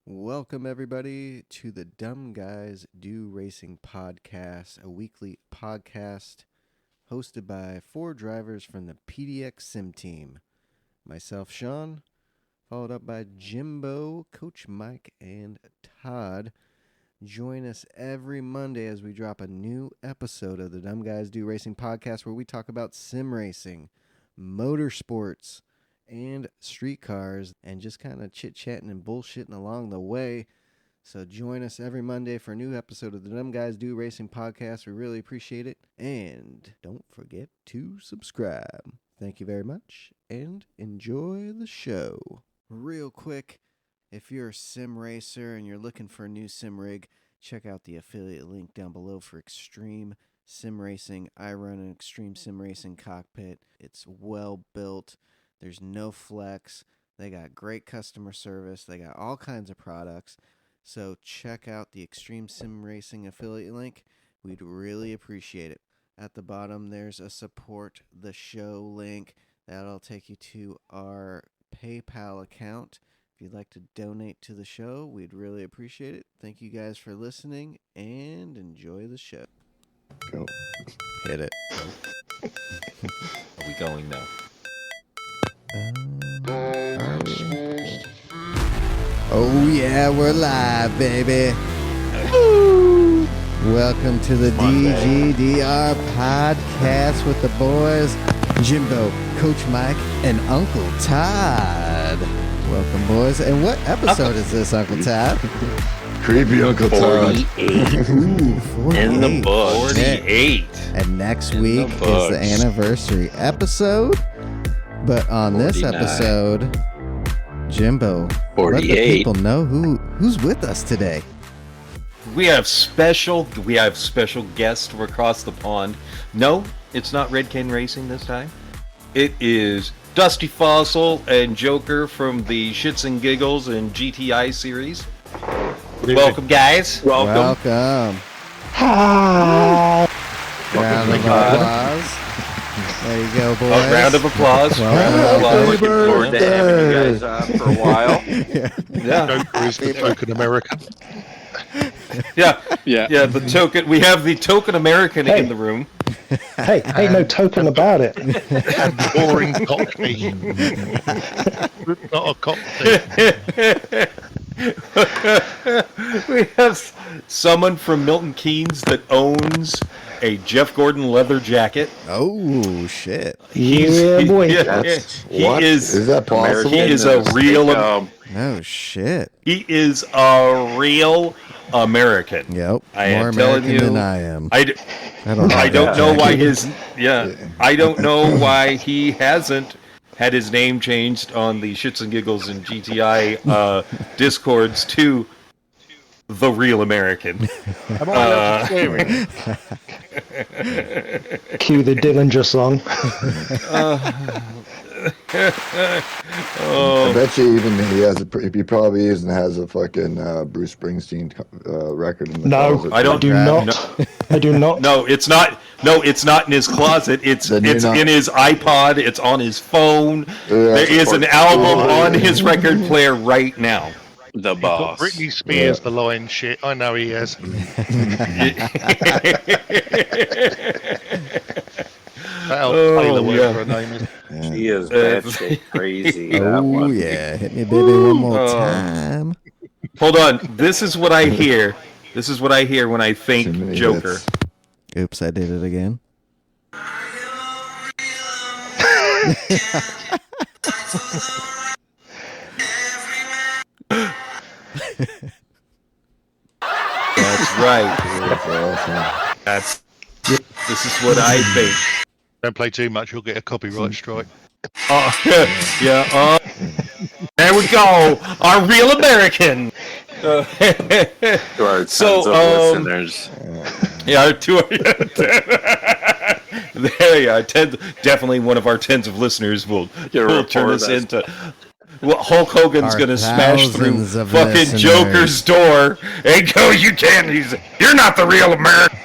Welcome, everybody, to the Dumb Guys Do Racing podcast, a weekly podcast hosted by four drivers from the PDX Sim team. Myself, Sean, followed up by Jimbo, Coach Mike, and Todd. Join us every Monday as we drop a new episode of the Dumb Guys Do Racing podcast where we talk about sim racing, motorsports, and street cars, and just kind of chit-chatting and bullshitting along the way. So join us every Monday for a new episode of the Dumb Guys Do Racing podcast. We really appreciate it. And don't forget to subscribe. Thank you very much, and enjoy the show. Real quick, if you're a sim racer and you're looking for a new sim rig, check out the affiliate link down below for Extreme Sim Racing. I run an Extreme Sim Racing cockpit. It's well built. There's no flex. They got great customer service. They got all kinds of products. So check out the Extreme Sim Racing affiliate link. We'd really appreciate it. At the bottom, there's a support the show link. That'll take you to our PayPal account. If you'd like to donate to the show, we'd really appreciate it. Thank you guys for listening, and enjoy the show. Go. Hit it. Are we going now? Oh yeah, we're live, baby. Woo! Welcome to the DGDR podcast with the boys, Jimbo, Coach Mike, and Uncle Todd. Welcome, boys. And what episode is this, Uncle Todd? Creepy Uncle Todd. 48. Ooh, 48. In the book. 48. And next week is the anniversary episode. But on this 49. episode, Jimbo, 48. let the people know who's with us today. We have special guests from across the pond. No, it's not Red Ken Racing this time. It is Dusty Fossil and Joker from the Shits and Giggles and GTI series. Welcome, guys. Welcome. Hi. Round of applause. There you go, boys. A round of applause. Happy Looking forward to having you guys for a while. Yeah. Joker is the token American. Yeah. The token. We have the token American in the room. Hey, ain't no token about it. And boring cockney. Not a cockney. We have someone from Milton Keynes that owns a Jeff Gordon leather jacket. Oh shit! Yeah, boy. What? Is that possible? He is a real. Oh shit! He is a real American. Yep. I am More telling American you. than I am. I don't know why his. I don't know why he hasn't had his name changed on the Shits and Giggles and GTI discords to the Real American. Cue the Dillinger song. I bet you even he probably even has a fucking Bruce Springsteen record in the closet. I do not. No, it's not. No, it's not in his closet. It's in his iPod. It's on his phone. There is an album on his record player right now. The boss. Britney Spears, the lion shit. I know he is. Taylor, whatever her name is. She is batshit crazy. Oh yeah! Hit me, baby, one more time. Hold on. This is what I hear. This is what I hear when I think Joker. Oops, I did it again. That's right. This is what I think. Don't play too much, you'll get a copyright strike. Yeah. There we go. Our Real American. To our tons of listeners. Yeah, there you are. Definitely one of our tens of listeners will turn us into. Well, Hulk Hogan's going to smash through fucking listeners. Joker's door and go, "You can't. You're not the Real American."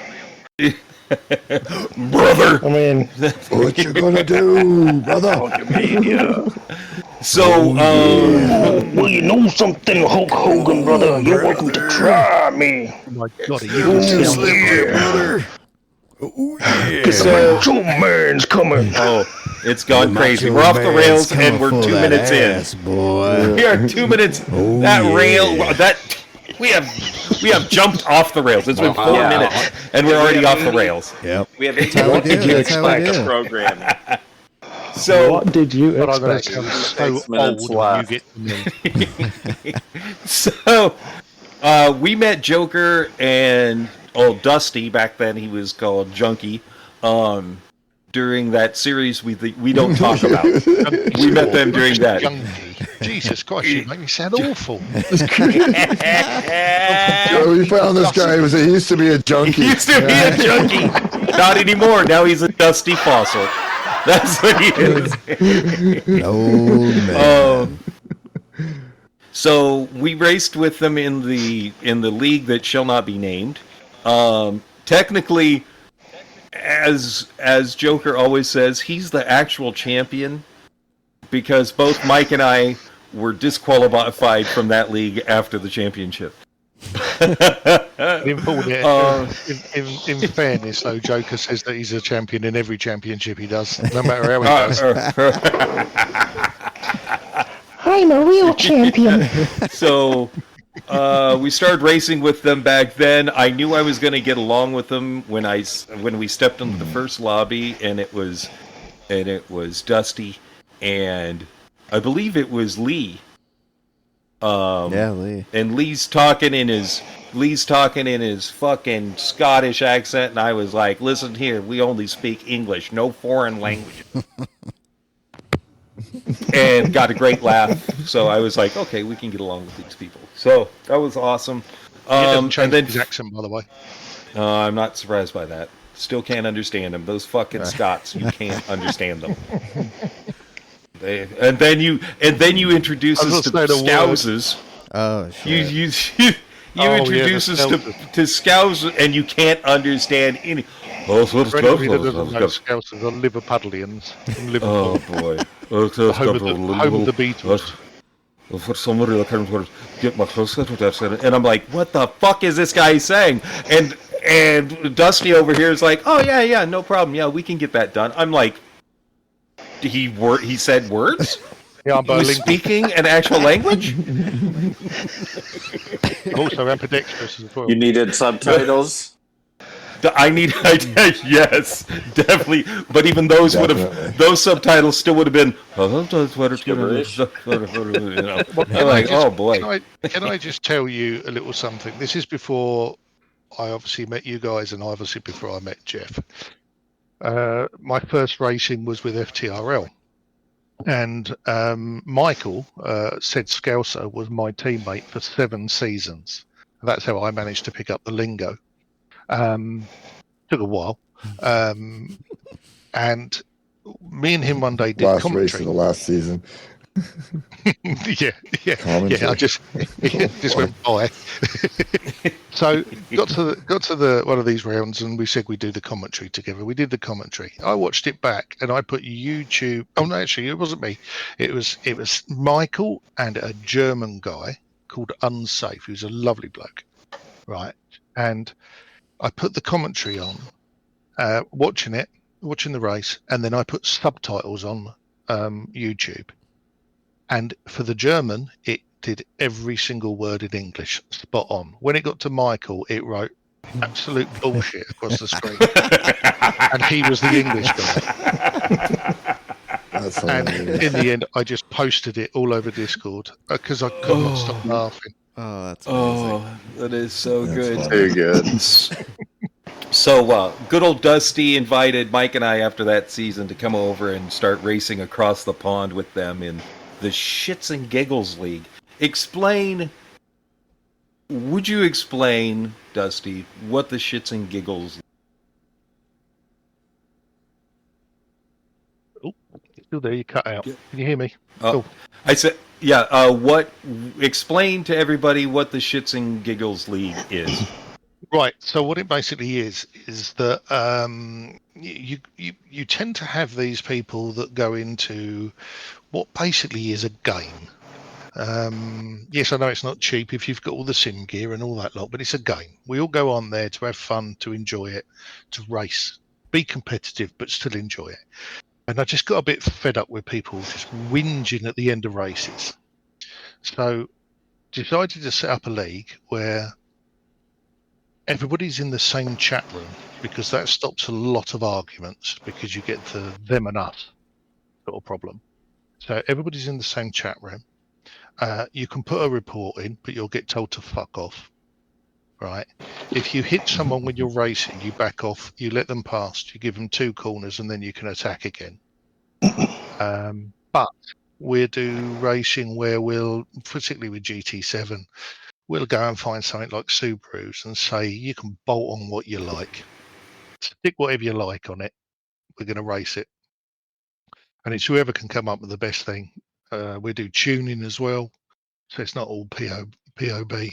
Brother. I mean, What you gonna do, brother? So, Well, you know something, Hulk Hogan, brother? You're welcome to try me. Oh my God, are you brother. Oh yeah. So- Macho Man's coming. oh, it's gone crazy. Macho We're off the Man's rails, coming and we're for 2 that minutes ass, boy. We are 2 minutes. Oh, that yeah. rail, we have jumped off the rails. It's been 4 Yeah. minutes, and we're already off the rails. Yep. We have That's how we do. you That's how we expect? do. programming. So, What did you God, I'm going to expect? sound so 6 minutes old when you left. get to me. so we met Joker and Dusty back then. He was called Junkie. During that series, we don't talk about. We met them during that. Junkie. Jesus Christ, you make me sound awful. So we found this guy. He used to be a junkie. He used to be a junkie. Not anymore. Now he's a dusty fossil. That's what he is. Old man. So we raced with them in the league that shall not be named. Technically, as Joker always says, he's the actual champion because both Mike and I were disqualified from that league after the championship. In fairness, though, Joker says that he's a champion in every championship he does, no matter how he does. I'm a real champion. So we started racing with them back then. I knew I was going to get along with them when we stepped into the first lobby, and it was Dusty, and I believe it was Lee. Lee. And Lee's talking in his fucking Scottish accent, and I was like, "Listen here, we only speak English, no foreign language." And got a great laugh. So I was like, "Okay, we can get along with these people." So that was awesome. He doesn't And change then his accent, by the way. I'm not surprised by that. Still can't understand them. Those fucking Scots, you can't understand them. And then you introduce us to Scouses. Oh shit. You introduce us to Scouts, and you can't understand any. For anybody that doesn't know, Scouts are Liverpudlians from Liverpool, Oh boy! the home of the Beatles. For some reason, I can't get my clothes and I'm like, what the fuck is this guy saying? And Dusty over here is like, oh yeah, no problem. Yeah, we can get that done. I'm like, he said words? Yeah, I'm He was bilingual. speaking an actual language? I'm also ambidextrous as well. You needed subtitles. Yes, definitely. But even those those subtitles still would have been. Gibberish. I'm like, oh boy. Can I just tell you a little something? This is before I obviously met you guys, and obviously before I met Jeff. My first racing was with FTRL, and Michael said Scouser was my teammate for 7 seasons. That's how I managed to pick up the lingo. Took a while, and me and him one day did Last commentary. race of the last season. yeah. Commentary. I just went by. So got to the one of these rounds, and we said we'd do the commentary together. We did the commentary. I watched it back, and I put YouTube. Oh no, actually, it wasn't me. It was Michael and a German guy called Unsafe, who's a lovely bloke, right? And I put the commentary on, watching the race, and then I put subtitles on YouTube. And for the German, it did every single word in English, spot on. When it got to Michael, it wrote absolute bullshit across the screen. And he was the English guy. That's And hilarious. in the end, I just posted it all over Discord because I could not stop laughing. Oh, that's amazing. Oh, that is so good. Very good. So, good old Dusty invited Mike and I after that season to come over and start racing across the pond with them in the Shits and Giggles League. Would you explain, Dusty, what the Shits and Giggles Still there, you cut out. Yeah. Can you hear me? Oh, I said, yeah, explain to everybody what the Shits and Giggles League is. Right. So what it basically is that you tend to have these people that go into what basically is a game. Yes, I know it's not cheap if you've got all the sim gear and all that lot, but it's a game. We all go on there to have fun, to enjoy it, to race, be competitive, but still enjoy it. And I just got a bit fed up with people just whinging at the end of races. So decided to set up a league where everybody's in the same chat room, because that stops a lot of arguments, because you get the them and us sort of problem. So everybody's in the same chat room. You can put a report in, but you'll get told to fuck off. Right? If you hit someone when you're racing, you back off, you let them past, you give them 2 corners, and then you can attack again. But we'll do racing where we'll, particularly with GT7, we'll go and find something like Subarus and say, you can bolt on what you like. Stick whatever you like on it. We're going to race it. And it's whoever can come up with the best thing. We do tuning as well. So it's not all POB.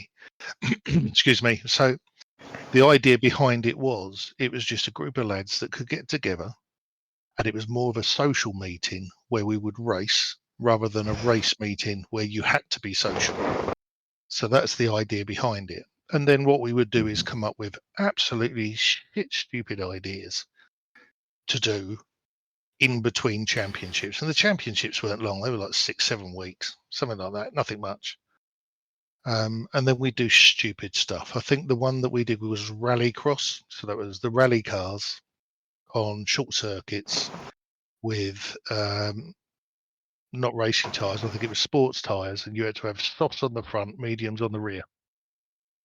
Excuse me. So the idea behind it was just a group of lads that could get together, and it was more of a social meeting where we would race rather than a race meeting where you had to be social. So that's the idea behind it. And then what we would do is come up with absolutely stupid ideas to do in between championships. And the championships weren't long. They were like 6-7 weeks, something like that. Nothing much. And then we do stupid stuff. I think the one that we did was rallycross. So that was the rally cars on short circuits with not racing tyres. I think it was sports tyres, and you had to have softs on the front, mediums on the rear.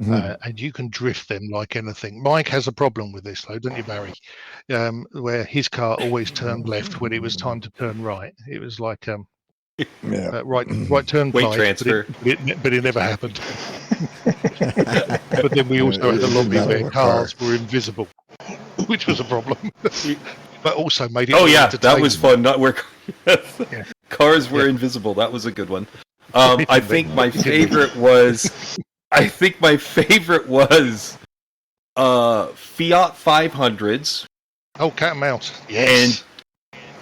And you can drift them like anything. Mike has a problem with this, though, don't you, Barry? Where his car always turned left when it was time to turn right. It was like right turn Weight Clyde, transfer. but it never happened. But then we also had the lobby where cars were invisible, which was a problem. But also made it. Oh yeah, that was fun. Not where Yeah. cars were invisible. That was a good one. I think my favorite was. Fiat 500s. Oh, cat and mouse. Yes.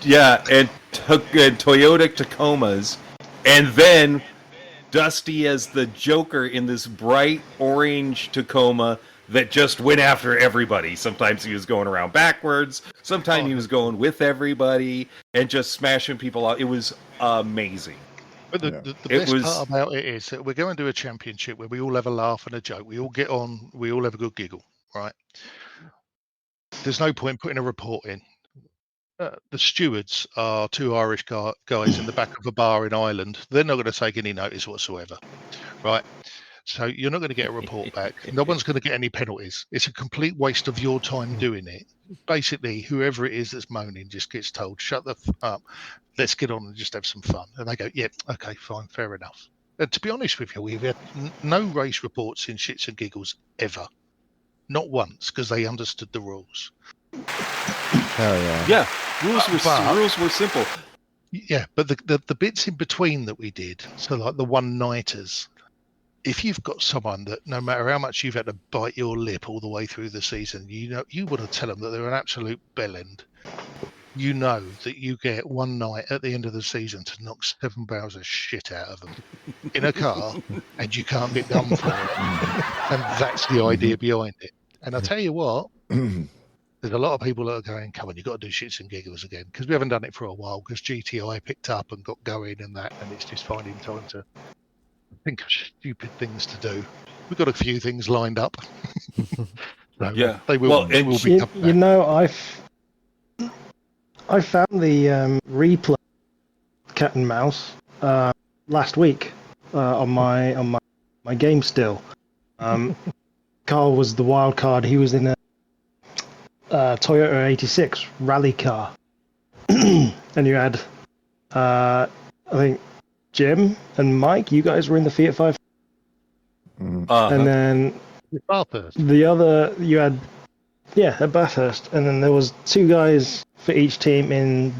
And Toyota Tacomas, and then Dusty as the Joker in this bright orange Tacoma that just went after everybody. Sometimes he was going around backwards, sometimes he was going with everybody and just smashing people out. It was amazing. But the best part about it is that we're going to do a championship where we all have a laugh and a joke. We all get on, we all have a good giggle, right? There's no point putting a report in. The stewards are 2 Irish guys in the back of a bar in Ireland. They're not going to take any notice whatsoever, right? So you're not going to get a report back. No one's going to get any penalties. It's a complete waste of your time doing it. Basically, whoever it is that's moaning just gets told, shut the up, let's get on and just have some fun. And they go, yeah, okay, fine, fair enough. And to be honest with you, we've had no race reports in Shits and Giggles ever. Not once, because they understood the rules. Hell yeah. Yeah, rules were simple. Yeah, but the bits in between that we did, so like the one-nighters, if you've got someone that no matter how much you've had to bite your lip all the way through the season, you want to tell them that they're an absolute bellend. You know that you get one night at the end of the season to knock 7 barrels of shit out of them in a car, and you can't get done for it. And that's the idea behind it. And I tell you what, there's a lot of people that are going, come on, you've got to do Shits and Giggles again, because we haven't done it for a while, because GTI picked up and got going and that, and it's just finding time to think of stupid things to do. We've got a few things lined up. So Yeah. They will be coming back. You know, I found the replay cat and mouse last week on my game still. Carl was the wild card. He was in a Toyota 86 rally car, and you had I think Jim and Mike. You guys were in the Fiat 5, and then the other you had at Bathurst, and then there was 2 guys for each team in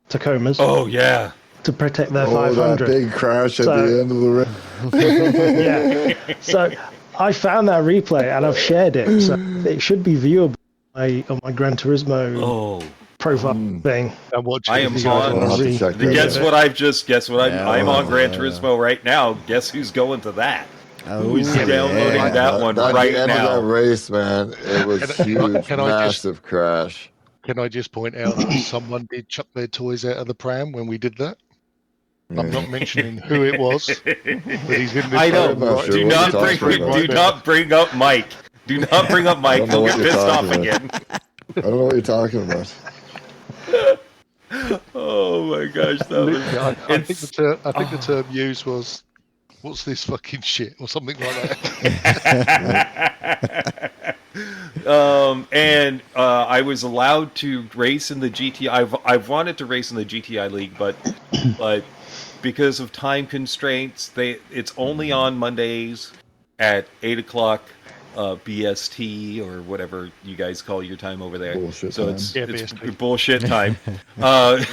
Tacomas. Oh yeah, to protect their 500. That big crash at the end of the race. Yeah. So I found that replay and I've shared it, so it should be viewable on my Gran Turismo profile thing. I'm watching. I am you guys on- wanna I'll have to see. check that Guess out. what I've just guess what Yeah, I'm on Gran yeah. Turismo right now. Guess who's going to that? Oh, Who's downloading yeah. that one That right end of now? that race, man, it was huge, can I just- massive crash. Can I just point out that someone did chuck their toys out of the pram when we did that? Yeah. I'm not mentioning who it was, but he's in this. I know. I'm not sure Do what not you're bring talking about. do not bring up Mike. Do not bring up Mike. I don't know He'll what get you're pissed off talking again. I don't know what you're talking about. Oh my gosh, that was. I think the term used was, "What's this fucking shit?" or something like that. And I was allowed to race in the GTI. I've wanted to race in the GTI League, but because of time constraints, it's only on Mondays at 8:00 BST or whatever you guys call your time over there. Bullshit so time. it's Yeah, it's BST. bullshit time. Yeah,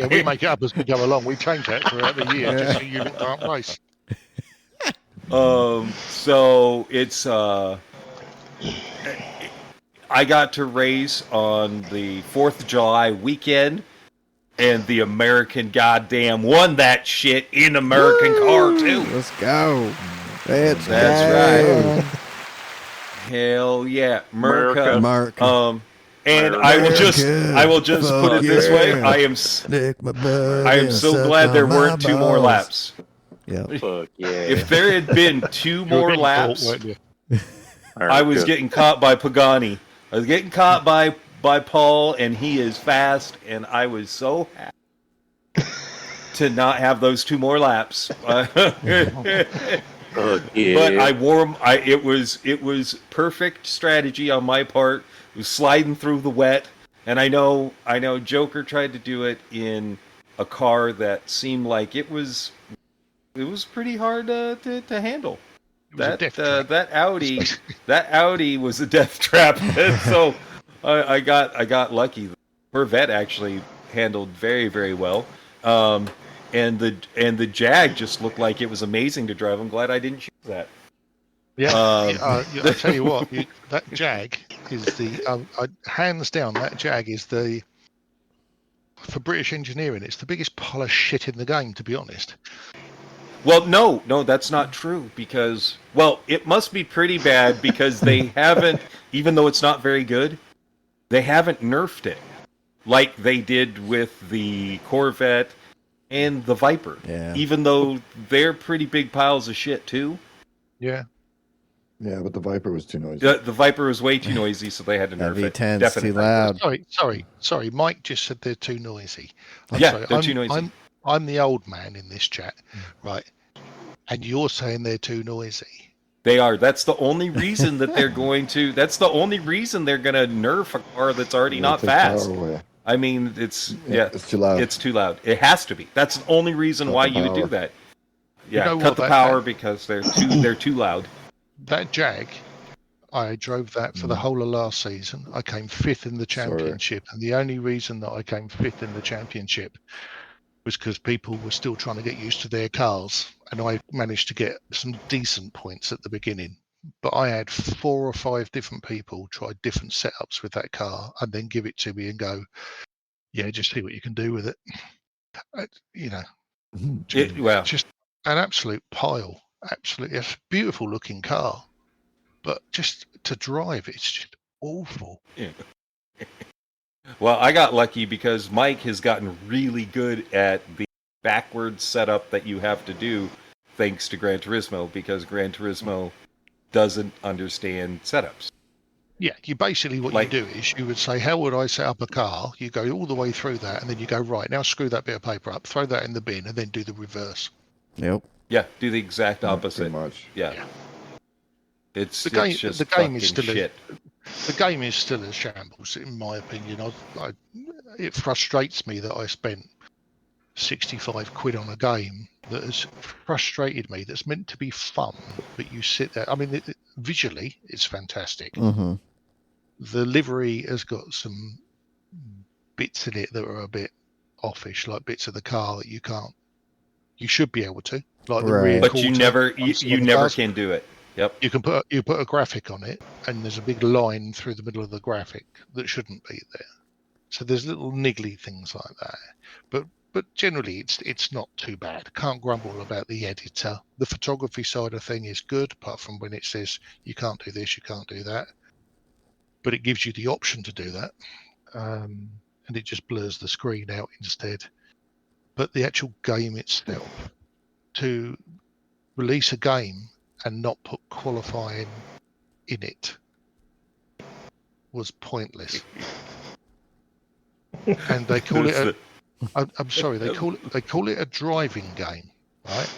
we make it up as we go along. We change that throughout the year just so you look the right place. So it's I got to race on the 4th of July weekend, and the American goddamn won that shit in American car too. Let's go. Let's That's go. right. Hell yeah, America. Mark. And America. I will just put it this way. Yeah. I am so glad there weren't 2 more laps. Yep. Fuck yeah. If there had been 2 You were more getting laps, caught, weren't you? I was getting caught by Pagani. I was getting caught by Paul, and he is fast, and I was so happy to not have those 2 more laps. Fuck yeah. But it was perfect strategy on my part. It was sliding through the wet, and I know Joker tried to do it in a car that seemed like it was pretty hard to handle. It was a death trap. That Audi was a death trap. So I got lucky. The Corvette actually handled very, very well. And the Jag just looked like it was amazing to drive. I'm glad I didn't choose that. Yeah, I'll tell you what, that Jag is the hands down. That Jag is for British engineering. It's the biggest pile of shit in the game, to be honest. Well, no, that's not true because, well, it must be pretty bad because they haven't, even though it's not very good, they haven't nerfed it like they did with the Corvette and the Viper. Yeah. Even though they're pretty big piles of shit too. Yeah. Yeah, but the Viper was too noisy. The Viper was way too noisy, so they had to nerf it. V10's Definitely. too loud. Sorry. Mike just said they're too noisy. They're too noisy. I'm the old man in this chat, right? And you're saying they're too noisy. They are. That's the only reason that they're going to. That's the only reason they're going to nerf a car that's already not Take fast. power away. I mean, it's It's too loud. It's too loud. It has to be. That's the only reason Cut why the you would do power. that. Yeah, You know cut what, the that- power that- because they're too loud. That Jag, I drove that for the whole of last season. I came 5th in the Sorry. championship, and the only reason that I came 5th in the championship was because people were still trying to get used to their cars, and I managed to get some decent points at the beginning. But I had 4 or 5 different people try different setups with that car, and then give it to me and go, "Yeah, just see what you can do with it." Just an absolute pile. Absolutely, it's a beautiful looking car, but just to drive, it's just awful. Yeah. Well, I got lucky because Mike has gotten really good at the backwards setup that you have to do thanks to Gran Turismo, because Gran Turismo doesn't understand setups. Yeah, you basically what you do is you would say, how would I set up a car? You go all the way through that, and then you go, right, now screw that bit of paper up, throw that in the bin, and then do the reverse. Yep. Yeah, do the exact Not opposite. too much. Yeah. It's The game, it's just the game is fucking still shit. the game is still a shambles, in my opinion. It frustrates me that I spent 65 quid on a game that has frustrated me. That's meant to be fun, but you sit there. I mean, visually, it's fantastic. Mm-hmm. The livery has got some bits in it that are a bit offish, like bits of the car that you can't. You should be able to, like the rear But you quarter never on some of the never cars. can do it. Yep. You can put a graphic on it, and there's a big line through the middle of the graphic that shouldn't be there. So there's little niggly things like that, but generally it's not too bad. Can't grumble about the editor. The photography side of thing is good, apart from when it says you can't do this, you can't do that. But it gives you the option to do that, and it just blurs the screen out instead. But the actual game itself, to release a game and not put qualifying in it, was pointless. And they call it I'm sorry, they call it a driving game, right?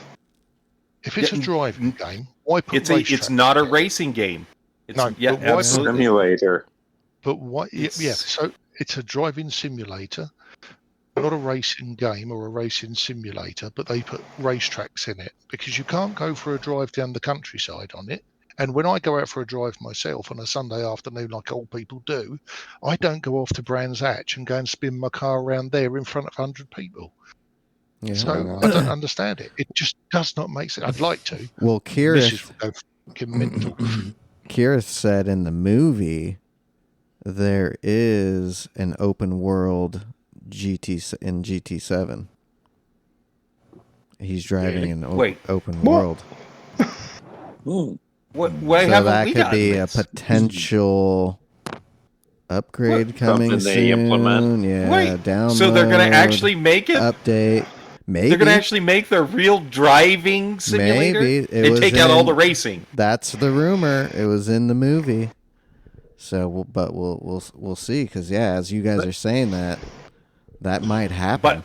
If it's a driving game, why put it's not a racing game. It's, no, yeah, absolutely. Simulator. But what? Yeah, so it's a driving simulator, not a racing game or a racing simulator. But they put racetracks in it because you can't go for a drive down the countryside on it. And when I go out for a drive myself on a Sunday afternoon, like old people do, I don't go off to Brands Hatch and go and spin my car around there in front of 100 people. Yeah. So I don't understand it. It just does not make sense. I'd like to. Well, Mrs. will go fucking mental. Kirith said in the movie there is an open world GT7. He's driving an open world. What so that could be a potential upgrade coming soon. Implement? Yeah, download. So they're going to actually make it? Update. Maybe. They're going to actually make the real driving simulator? Maybe. And take out all the racing. That's the rumor. It was in the movie. So, but we'll see. Because, yeah, as you guys are saying that might happen.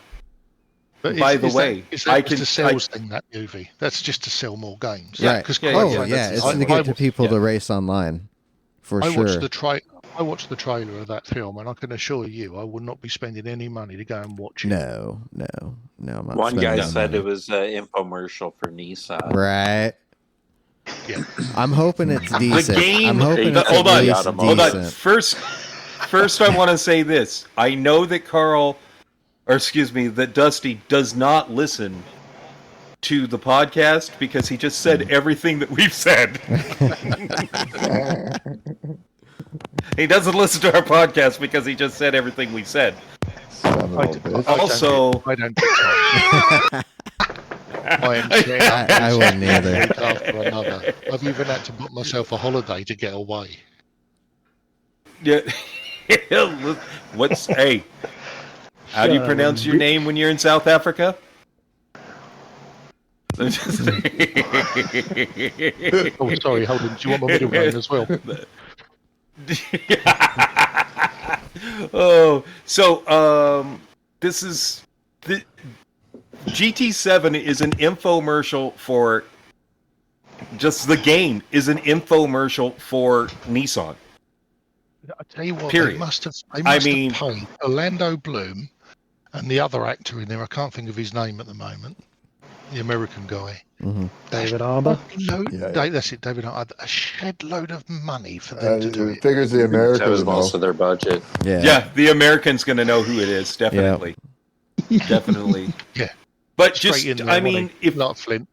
But by the way, it's a sales thing, that movie. That's just to sell more games. Yeah. Because it's to get the people to race online. For sure. I watched the trailer of that film, and I can assure you, I would not be spending any money to go and watch it. No, I'm not. One guy said it was an infomercial for Nissan. Right. Yeah. I'm hoping it's decent. The game. Hold on. First, I want to say this. I know that that Dusty does not listen to the podcast because he just said everything that we've said. He doesn't listen to our podcast because he just said everything we said. I wouldn't either. After another. I've even had to book myself a holiday to get away. Yeah. Hey? How do you pronounce your name when you're in South Africa? Oh, sorry, hold on. Do you want my middle name as well? This is the GT7 is an infomercial for just the game is an infomercial for Nissan. I tell you what, period. They must have paid Orlando Bloom and the other actor in there. I can't think of his name at the moment. The American guy. Mm-hmm. David Harbour. That's it, David Harbour. A shed load of money for them to do it. Figures the Americans That was most of their budget. Yeah, the American's going to know who it is, definitely. Yeah. Definitely. Yeah. But straight if not Flint.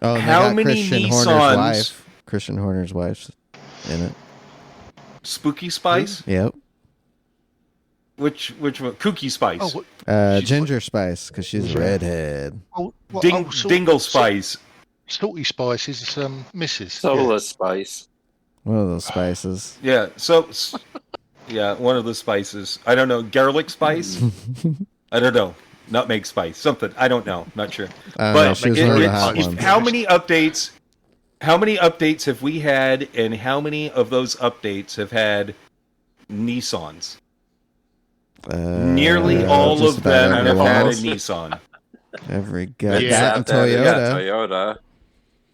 Oh, how many Nissans? Christian Horner's wife's in it. Spooky Spice? Yep. Which one? Kooky Spice. Ginger Spice, because she's a redhead. Dingle Spice. Salty Spice is Mrs. Sola Spice. One of those spices. Yeah. One of the spices. I don't know. Garlic Spice. I don't know. Nutmeg Spice. Something. I don't know. Not sure. But how many updates? How many updates have we had, and how many of those updates have had Nissans? Nearly all of them have had a Nissan. Every goddamn Toyota.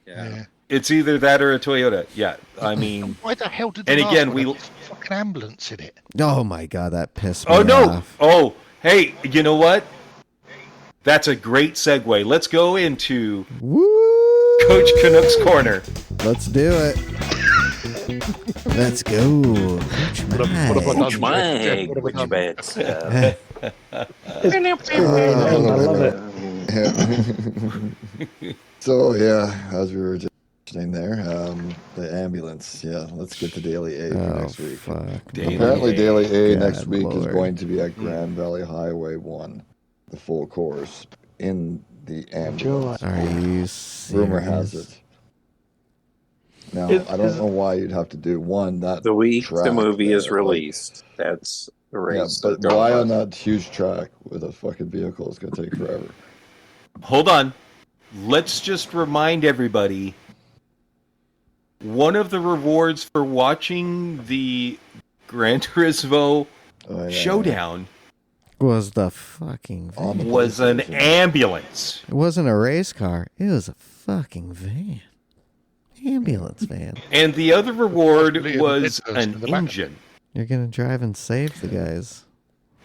Yeah. It's either that or a Toyota. Yeah, I mean. Why the hell did? And again, we fucking ambulance in it. Oh my god, that pissed me off. No! Oh, hey, you know what? That's a great segue. Let's go into Coach Canuck's Corner. Let's do it. Let's go. Coach Mike. Which bets? I love it. So, yeah, as we were just interesting there. The ambulance. Yeah, let's get to Daily A for next week. Fuck. Daily Apparently, Daily A God next week is Lord. going to be at Grand Valley Highway 1, the full course, in the ambulance. Are you serious? Rumor has it. Now, I don't know why you'd have to do that The week track the movie there, is released. That's the Yeah, race. but that's why going on that huge track with a fucking vehicle? It's going to take forever. Hold on. Let's just remind everybody, one of the rewards for watching the Gran Turismo showdown Was the fucking van. was an ambulance. It wasn't a race car. It was a fucking van. Ambulance van. And the other reward Possibly was a an the back. engine. You're gonna drive and save the guys.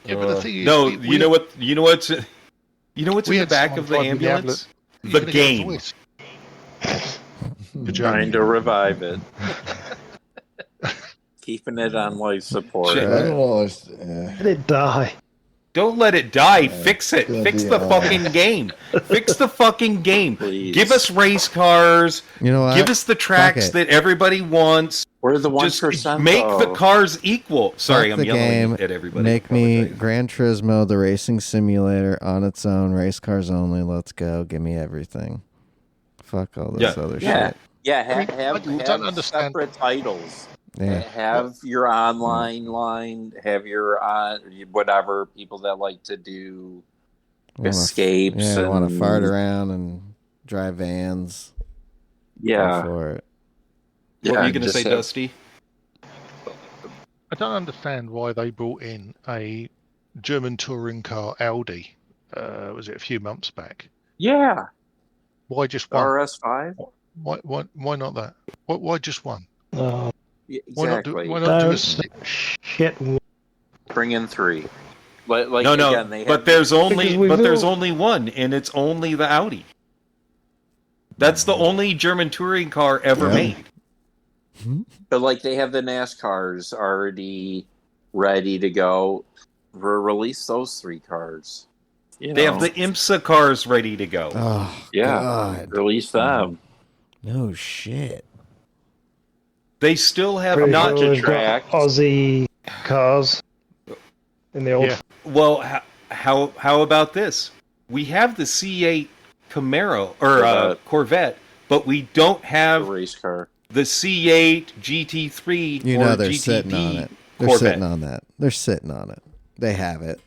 Yeah, but the thing is, No, we you know what's in we the had back someone of the driving the ambulance? You're The gonna get a game. voice. Trying to revive it. Keeping it on life support. I don't know. Let it die. Don't let it die. Fix it. gonna Fix be the on. fucking game. Fix the fucking game. Please. Give us race cars. You know what? Give us the tracks it. that everybody wants. We're the Just 1%. make the cars equal. Sorry, Fuck I'm the yelling game. at everybody. Make me Apologize. Gran Turismo, the racing simulator, on its own. Race cars only. Let's go. Give me everything. Fuck all this other shit. Yeah, I don't have understand. separate titles. Yeah. Have your online line. Have your whatever people that like to do escapes. Yeah, want to and- fart around and drive vans. Yeah. Go for it. What were Yeah, you going to just say, have- Dusty? I don't understand why they brought in a German touring car Audi. Was it a few months back? Yeah. Why just one? RS5. Why not that? Why just one? Yeah, Why exactly. not do a Don't six? shit. Bring in 3. Like No, again, they but have there's only Because we there's will- only one, and it's only the Audi. That's the only German touring car ever Yeah. made. But like they have the NASCARs already ready to go. Release those 3 cars. You They know. have the IMSA cars ready to go. Oh, Yeah. God. Release them. No shit. They still have Pretty not. sure we've got track. Aussie cars in the old. Yeah. Well, how about this? We have the C8 Camaro or Corvette, but we don't The have race car. the C8 GT3 You or know they're GTP sitting on it. They're Corvette. sitting on that. They're sitting on it. They have it.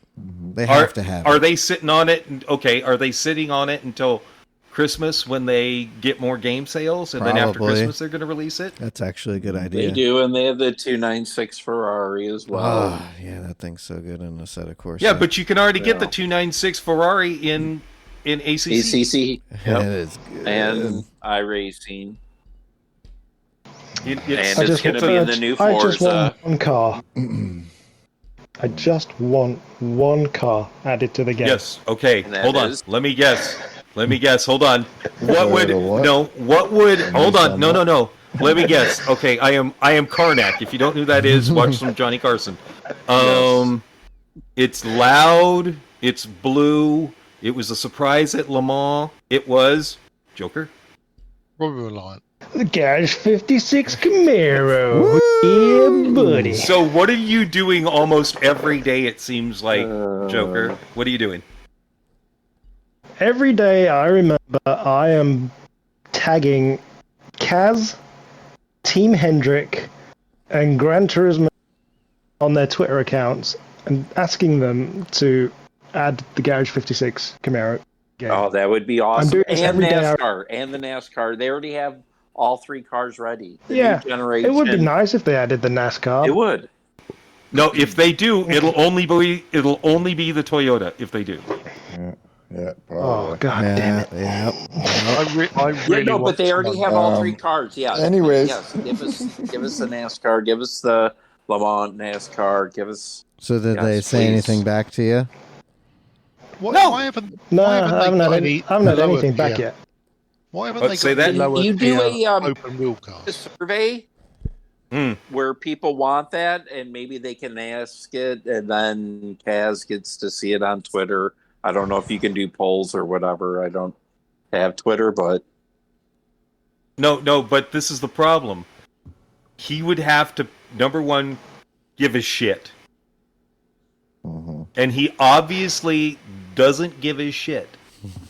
They Are, have to have are it. they sitting on it? Okay, are they sitting on it until Christmas when they get more game sales, and then after Probably. Christmas they're going to release it? That's actually a good idea. They do, and they have the 296 Ferrari as well. Oh, yeah, that thing's so good in a set of course. Yeah, but you can already get the Yeah. 296 Ferrari in ACC. ACC it is good. and iRacing. It- And it's- it's going to be in the new I just Forza. want one car. I just want one car added to the game. Yes. Okay. And that Hold on. is- Let me guess. Hold on. What would What? no? What would? Hold on. Nissan No. what? No. Let me guess. Okay. I am Karnak. If you don't know who that is, watch some Johnny Carson. It's loud. It's blue. It was a surprise at Le Mans. It was Joker. Robbie Reliant. The Garage 56 Camaro. Yeah, buddy. So what are you doing almost every day? It seems like Joker. What are you doing? Every day I remember I am tagging Kaz, Team Hendrick, and Gran Turismo on their Twitter accounts and asking them to add the Garage 56 Camaro game. Oh, that would be awesome. doing this And every day. NASCAR. And the NASCAR. They already have all 3 cars ready. The Yeah, new generation. it would be nice if they added the NASCAR. It would. No, if they do, it'll only be the Toyota if they do. Yeah, Oh, probably. god damn it. Yeah. I Yeah, really no, want but they already someone- have all 3 cars. Yeah. anyways. Yes. Give us the NASCAR. Give us the Le Mans NASCAR. Give us. So did they Yes, say please. anything back to you? Why haven't No, why I haven't haven't they had, got any, any I haven't had lower anything back tier? yet. Why haven't What, they say got any that? lower You do tier a, open wheel a cars? survey where people want that, and maybe they can ask it, and then Kaz gets to see it on Twitter. I don't know if you can do polls or whatever. I don't have Twitter, but No, but this is the problem. He would have to, number one, give a shit. And he obviously doesn't give a shit.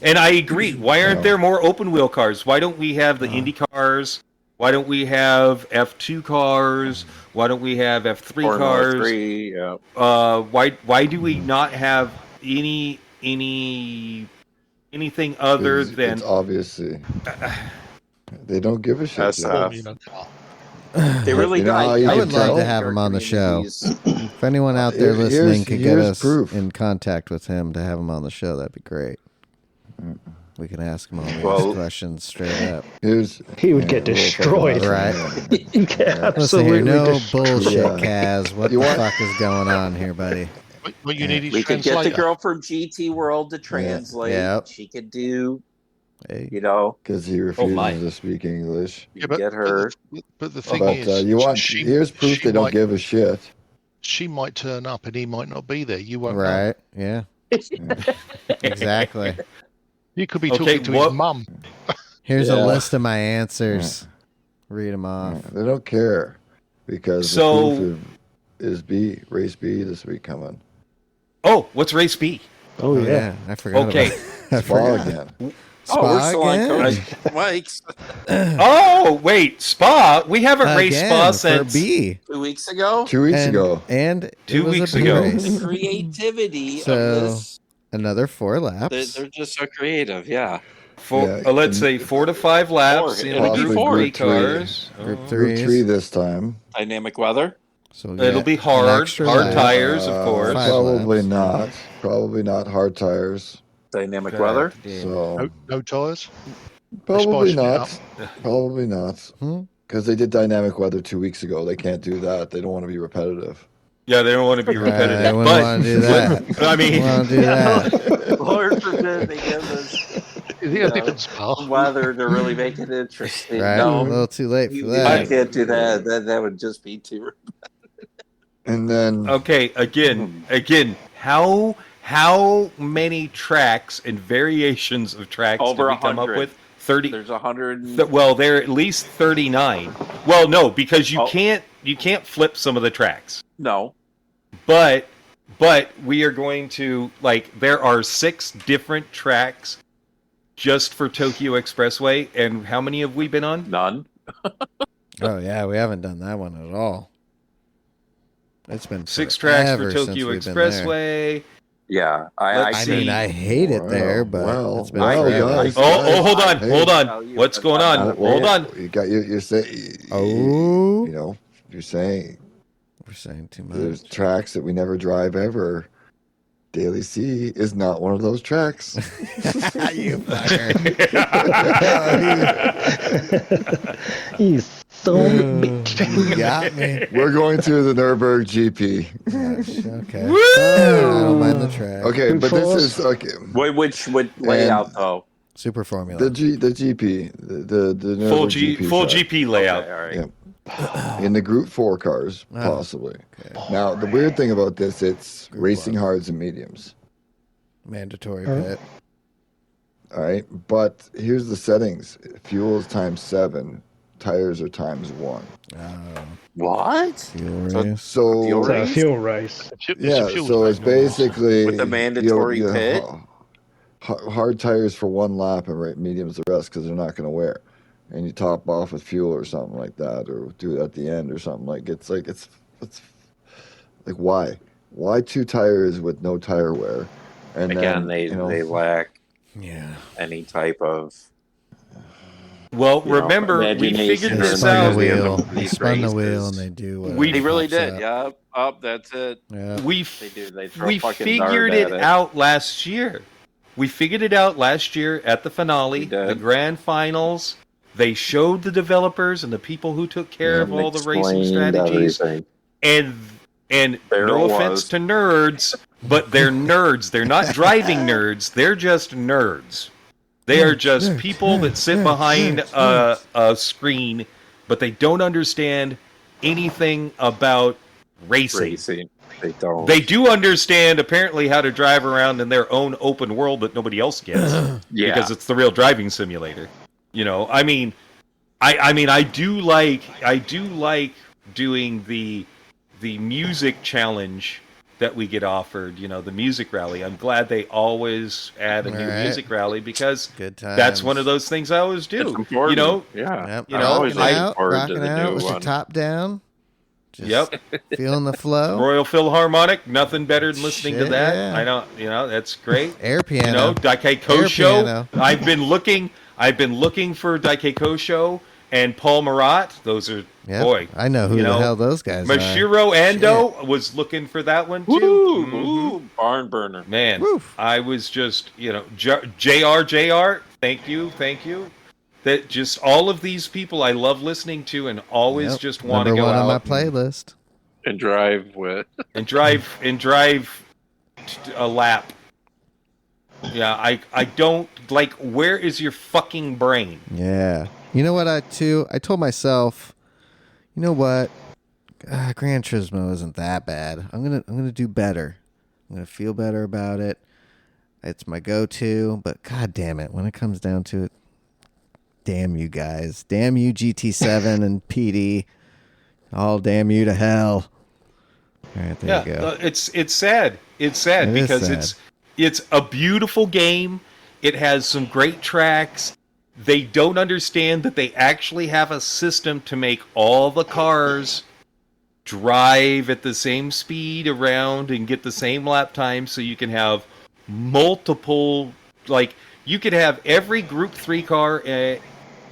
And I agree. Why aren't there more open wheel cars? Why don't we have the Indy cars? Why don't we have F2 cars? Why don't we have F3 Formula cars? 3, yeah. Why do we not have anything other than It's obviously they don't give a shit. That's Jeff. Formula car. They really You know how you I can would love tell? to have him on the show. If anyone out there Here's- listening could get here's us proof. in contact with him to have him on the show, that'd be great. We can ask him all these Well- questions straight up. He would get destroyed. Right. You get Listen absolutely here, no destroyed. bullshit, Yeah. Kaz. What You the want- fuck is going on here, buddy? What you need is We could get the translator. girl from GT World to translate. Yep. She could do, Hey. you know, Because he my. refuses to speak English. you get her. But the thing But is, you want she- here's proof she they don't might- give a shit. She might turn up and he might not be there. You won't know. Right? Yeah. Exactly. You could be Okay, talking to what- his mum. Here's Yeah. a list of my answers. Read them off. They don't care because So- the proof is race B this week coming. Oh, what's race B? Oh yeah. I forgot. Okay. About I Spa forgot. again. Oh, we're Spa still on again? Coach Mike's Oh, wait, Spa. We haven't raced Again, Spa for since 2 2 weeks ago. 2 weeks and, ago. And it 2 was a weeks B ago. race. The creativity So, of this. Another 4 laps. They're just so creative, yeah. Let's say 4 to 5 laps Four. in It'll the be Group four. 3 Group three. cars. Group Oh. Group 3 threes. this time. Dynamic weather. So It'll be an hard extra hard lap. tires, of course. 5 Probably laps. not. Probably not hard tires. Dynamic Okay. weather. So No tires. probably spicing it not. Probably not. Hmm? Because they did dynamic weather 2 weeks ago. They can't do that. They don't want to be repetitive. Yeah, they don't want to be Right, repetitive. I wouldn't want to do that. I mean, want to do that. Lord forbid they give us Yeah, different Spa. weather to really make it interesting. Right? A No, little too late for I that. can't do that. That would just be too. And then okay, again, how many tracks and variations of tracks Over did we come up 100. with? 30. There's 100. Well, there are at least 39. Well, no, because you Oh. can't flip some of the tracks. No. But we are going to, like, there are 6 different tracks just for Tokyo Expressway, and how many have we been on? None. Oh yeah, we haven't done that one at all. It's been 6 tracks for forever since Tokyo we've been there. Expressway. Yeah. Let's I see. mean, I hate it there, but well, it's been well, forever. guys. Oh, hold on, Hey. hold Tell on. you What's what going I'm on? not- Hold on. You got you're saying. Oh. You know, you're saying We're saying too there's much. tracks that we never drive ever. Daily C is not one of those tracks. You fucker. You son of a bitch. You got me. We're going to the Nürburgring GP. Gosh, okay. I don't mind the track. Okay, but this is okay. Which layout though? Super Formula. The GP, the Full Nürburgring GP full track. GP layout. Okay, all right. Yeah. In the Group 4 cars, Oh, possibly. okay. Now, the weird thing about this, it's Group racing 1. hards and mediums. Mandatory Huh? pit. All right, but here's the settings: fuel is times 7, tires are times 1. What? Fuel So- race. So Fuel It's a race? fuel race. yeah, so it's basically With the mandatory pit? hard tires for 1 lap and mediums the rest because they're not going to wear, and you top off with fuel or something like that, or do it at the end or something it's like why 2 tires with no tire wear, and Again, then, they lack Yeah. any type of. Well, You know, remember, we imagination figured They or this spun the out. enthusiasm wheel. for They these spun the races. wheel and they do what We They really pops did. up. Yeah. Up. That's it. Yeah. We They do. They throw we fucking figured dart it at out last year. We figured it out last year at the finale, We did. the grand finals. They showed the developers and the people who took care of all the racing Explained strategies. everything. And There no it offense was. to nerds, but they're nerds. They're not driving nerds. They're just nerds. They are just nerds, people that nerds, sit nerds, behind nerds, a screen, but they don't understand anything about racing. Racing. They don't. They do understand apparently how to drive around in their own open world that nobody else gets Yeah. because it's the real driving simulator. You know, I mean, I mean, I do like doing the music challenge that we get offered. You know, the music rally. I'm glad they always add a new Right. music rally because Good times. that's one of those things I always It's do. important. You know, Yeah. Yep. You know, always rocking looking out, forward to rocking the out new with your one. top down. Just Yep. feeling the flow. Royal Philharmonic. Nothing better than listening to Shit, that. yeah. I don't. You know, that's great. Air piano. You know, Daikei Air Kosho. piano. I've been looking for Daikei Kosho and Paul Marat. Those are Yep. boy. I know who you the know, hell those guys are. Mashiro Ando was looking for that one too. Woo, Mhm. woo, barn burner. Man, Woof. I was just, JR, thank you. That just all of these people I love listening to and always Yep. just want to Number go one out on my and- playlist. And drive with. and drive a lap. Yeah, I don't like. Where is your fucking brain? Yeah. You know what? I told myself, you know what? Gran Turismo isn't that bad. I'm gonna do better. I'm gonna feel better about it. It's my go-to. But god damn it, when it comes down to it, damn you guys, damn you GT7 and PD, all damn you to hell. All right, there you go. It's sad. It's sad It is because sad. it's a beautiful game. It has some great tracks. They don't understand that they actually have a system to make all the cars drive at the same speed around and get the same lap time, so you can have multiple, like you could have every Group 3 car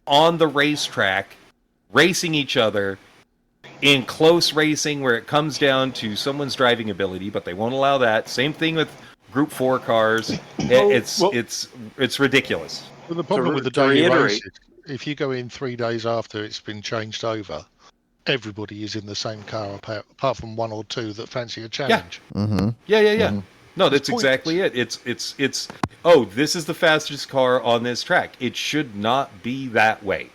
on the racetrack racing each other in close racing where it comes down to someone's driving ability, but they won't allow that. Same thing with Group 4 cars. It's ridiculous. Well, the problem with the to daily reiterate- races, if you go in 3 days after it's been changed over, everybody is in the same car apart from one or two that fancy a challenge. Mm-hmm. Yeah. Mhm. No, that's It's exactly it. It's oh, this is the fastest car on this track. It should not be that way.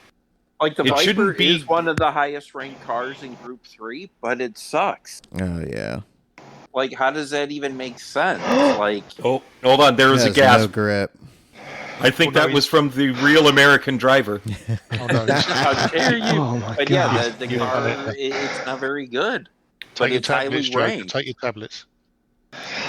Like the It Viper shouldn't be- is one of the highest ranked cars in Group 3, but it sucks. Oh yeah. Like, how does that even make sense? Like, Oh, hold on, there was a Has gasp. no grip. I think Well, no, that was from the real American driver. Oh, no, how dare you? Oh my But god. yeah, the Yeah. car, it's not very good. take But your it's highly tablets, Joker. ranked. Take your tablets.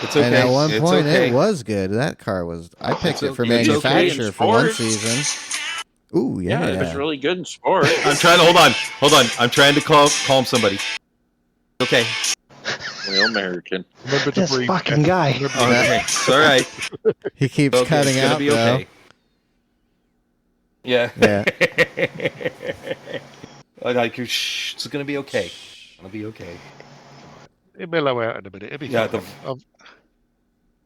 It's okay. And at one It's point, okay. it was good. That car was. I picked it for It's okay in manufacturer for one sports. season. Ooh yeah. Yeah, it was really good in sport. I'm trying to hold on. I'm trying to calm somebody. Okay. Real American. Remember to This breathe. fucking guy. Okay. It's all right. He keeps Okay, cutting it's gonna out be though. okay. Yeah. Yeah. Like, shh, it's gonna be okay. It'll be okay. It'll mellow out in a minute. It'll be Yeah, fine.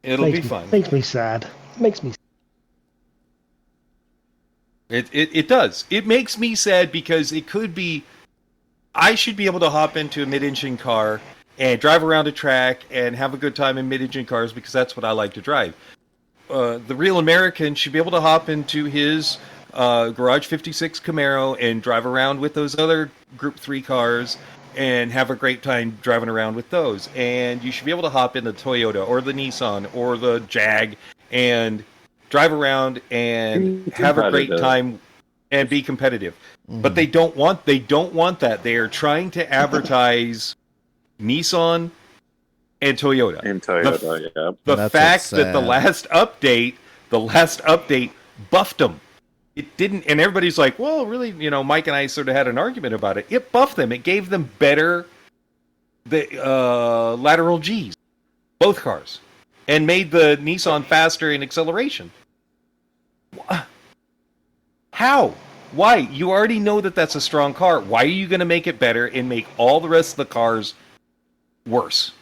It'll be Makes me- fine. Makes me sad. Makes me. It does. It makes me sad because it could be. I should be able to hop into a mid-engine car and drive around a track and have a good time in mid-engine cars because that's what I like to drive. The real American should be able to hop into his Garage 56 Camaro and drive around with those other Group 3 cars and have a great time driving around with those. And you should be able to hop in the Toyota or the Nissan or the Jag and drive around and Be have a great competitive. time and be competitive. But they don't want that. They are trying to advertise Nissan and Toyota. In Toyota, yeah. The That's fact what's that the sad. last update buffed them. It didn't, and everybody's like, well, really, Mike and I sort of had an argument about it. It buffed them. It gave them better lateral Gs, both cars, and made the Nissan faster in acceleration. How? Why? You already know that that's a strong car. Why are you going to make it better and make all the rest of the cars worse?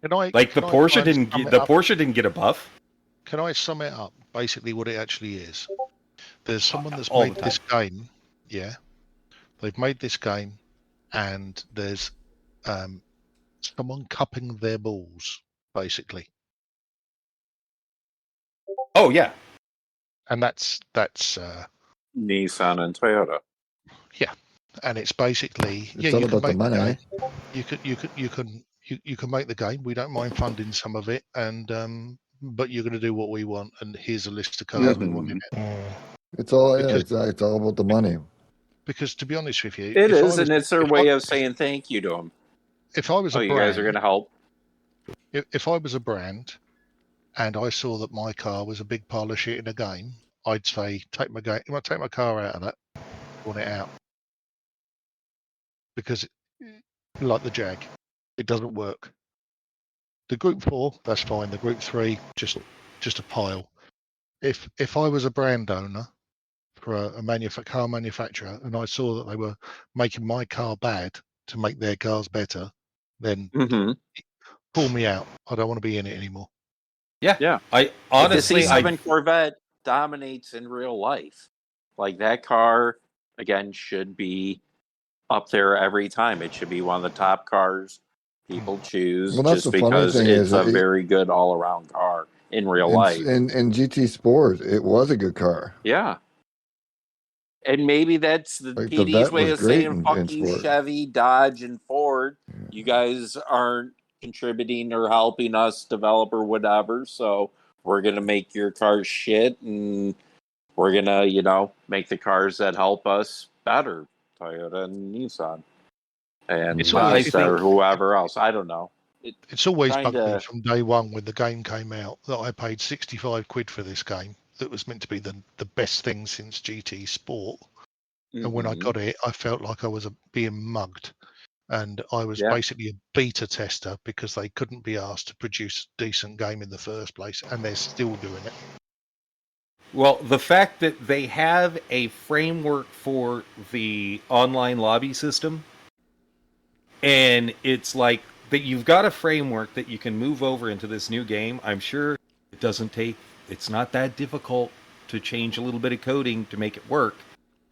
Like the can I Porsche try and didn't sum get, it the up? Porsche didn't get a buff. Can I sum it up? Basically, what it actually is. There's someone that's All the made time. this game. Yeah, they've made this game, and there's someone cupping their balls, basically, Oh yeah, and that's Nissan and Toyota. and it's basically It's all you can about the make money. game. You can make the game. We don't mind funding some of it, and but you're going to do what we want. And here's a list of cars we want in it. Mm. It's all Because- it's all about the money. Because to be honest with you, It is, and it's their way of saying thank you to them. If I was a Oh, brand, you guys are going to help. if I was a brand and I saw that my car was a big pile of shit in a game, I'd say take my car out of that, run it out, because like the Jag, it doesn't work. The Group 4, that's fine. The Group 3, just a pile. If I was a brand owner for a car manufacturer and I saw that they were making my car bad to make their cars better, then pull me out. I don't want to be in it anymore. Yeah. I honestly, the C7 Corvette dominates in real life. Like that car, again, should be up there every time. It should be one of the top cars people choose, Well, that's just the funny because thing it's is a very good all-around car in real life. in GT Sport, it was a good car. Yeah. And maybe that's the Like, the PD's Vet way was of great saying, in fuck you, sport. Chevy, Dodge, and Ford. You guys aren't contributing or helping us develop or whatever, so we're going to make your cars shit, and we're going to, make the cars that help us better, Toyota and Nissan. And It's always- Mazda or whoever else. I don't know. It's always Trying bugged me to- from day one when the game came out that I paid 65 quid for this game that was meant to be the best thing since GT Sport. And when I got it, I felt like I was being mugged. And I was basically a beta tester because they couldn't be asked to produce a decent game in the first place. And they're still doing it. well, the fact that they have a framework for the online lobby system, and it's like that you've got a framework that you can move over into this new game. I'm sure it's not that difficult to change a little bit of coding to make it work.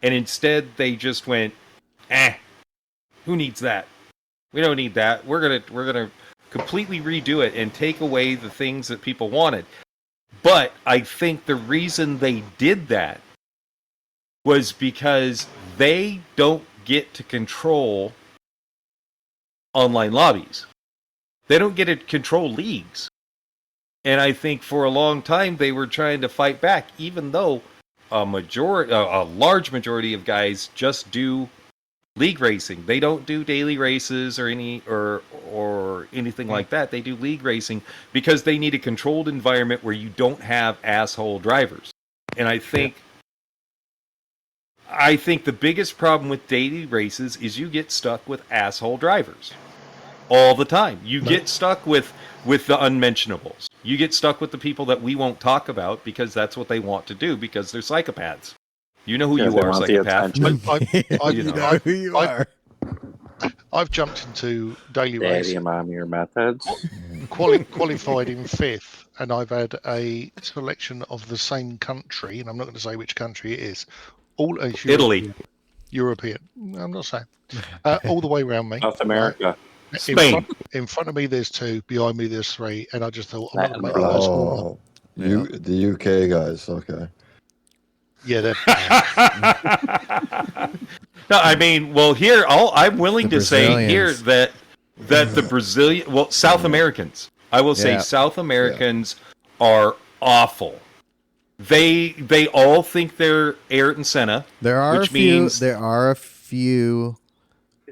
And instead they just went, who needs that? We don't need that. We're gonna completely redo it and take away the things that people wanted. But I think the reason they did that was because they don't get to control online lobbies. They don't get to control leagues. And I think for a long time they were trying to fight back, even though a large majority of guys just do league racing. They don't do daily races or anything like that. They do league racing because they need a controlled environment where you don't have asshole drivers. And I think the biggest problem with daily races is you get stuck with asshole drivers all the time. You get stuck with the unmentionables. You get stuck with the people that we won't talk about because that's what they want to do because they're psychopaths. You know who you are, psychopath. You are. I've jumped into daily Daddy racing. and Mommy are methods. Qualified in 5th, and I've had a selection of the same country, and I'm not going to say which country it is. All Italy. European. I'm not saying. All the way around me. South America. Spain. In front of me there's 2, behind me there's 3, and I just thought I'm not going to make the first one. The UK guys, okay. Yeah, they're No, I mean, well, here I'm willing The to say here Brazilians. that the Brazilian, South Americans, I will say South Americans are awful. They all think they're Ayrton Senna. There are which a few. means There are a few.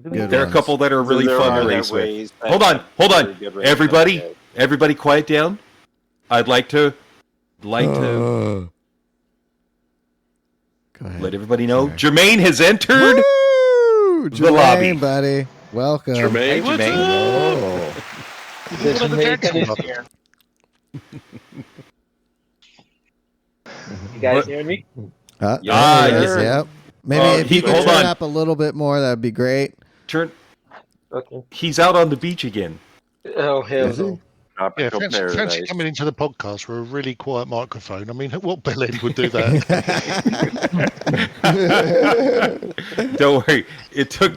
Good there are a ones. couple that are really There fun are to that race ways with. that Hold on. very good race Everybody, quiet down. I'd like to Go ahead. let everybody know Sorry. Jermaine has entered Woo! the lobby. Jermaine, buddy. Welcome. Hey, Jermaine. You guys hear me? There Ah, it is, yes. Yep. Maybe if you could hold turn on. up a little bit more, that'd be great. Okay. He's out on the beach again. Oh, hell Is he? no. Yeah, Tropical fancy paradise. coming into the podcast with a really quiet microphone. I mean, what bellend would do that? Don't worry. It took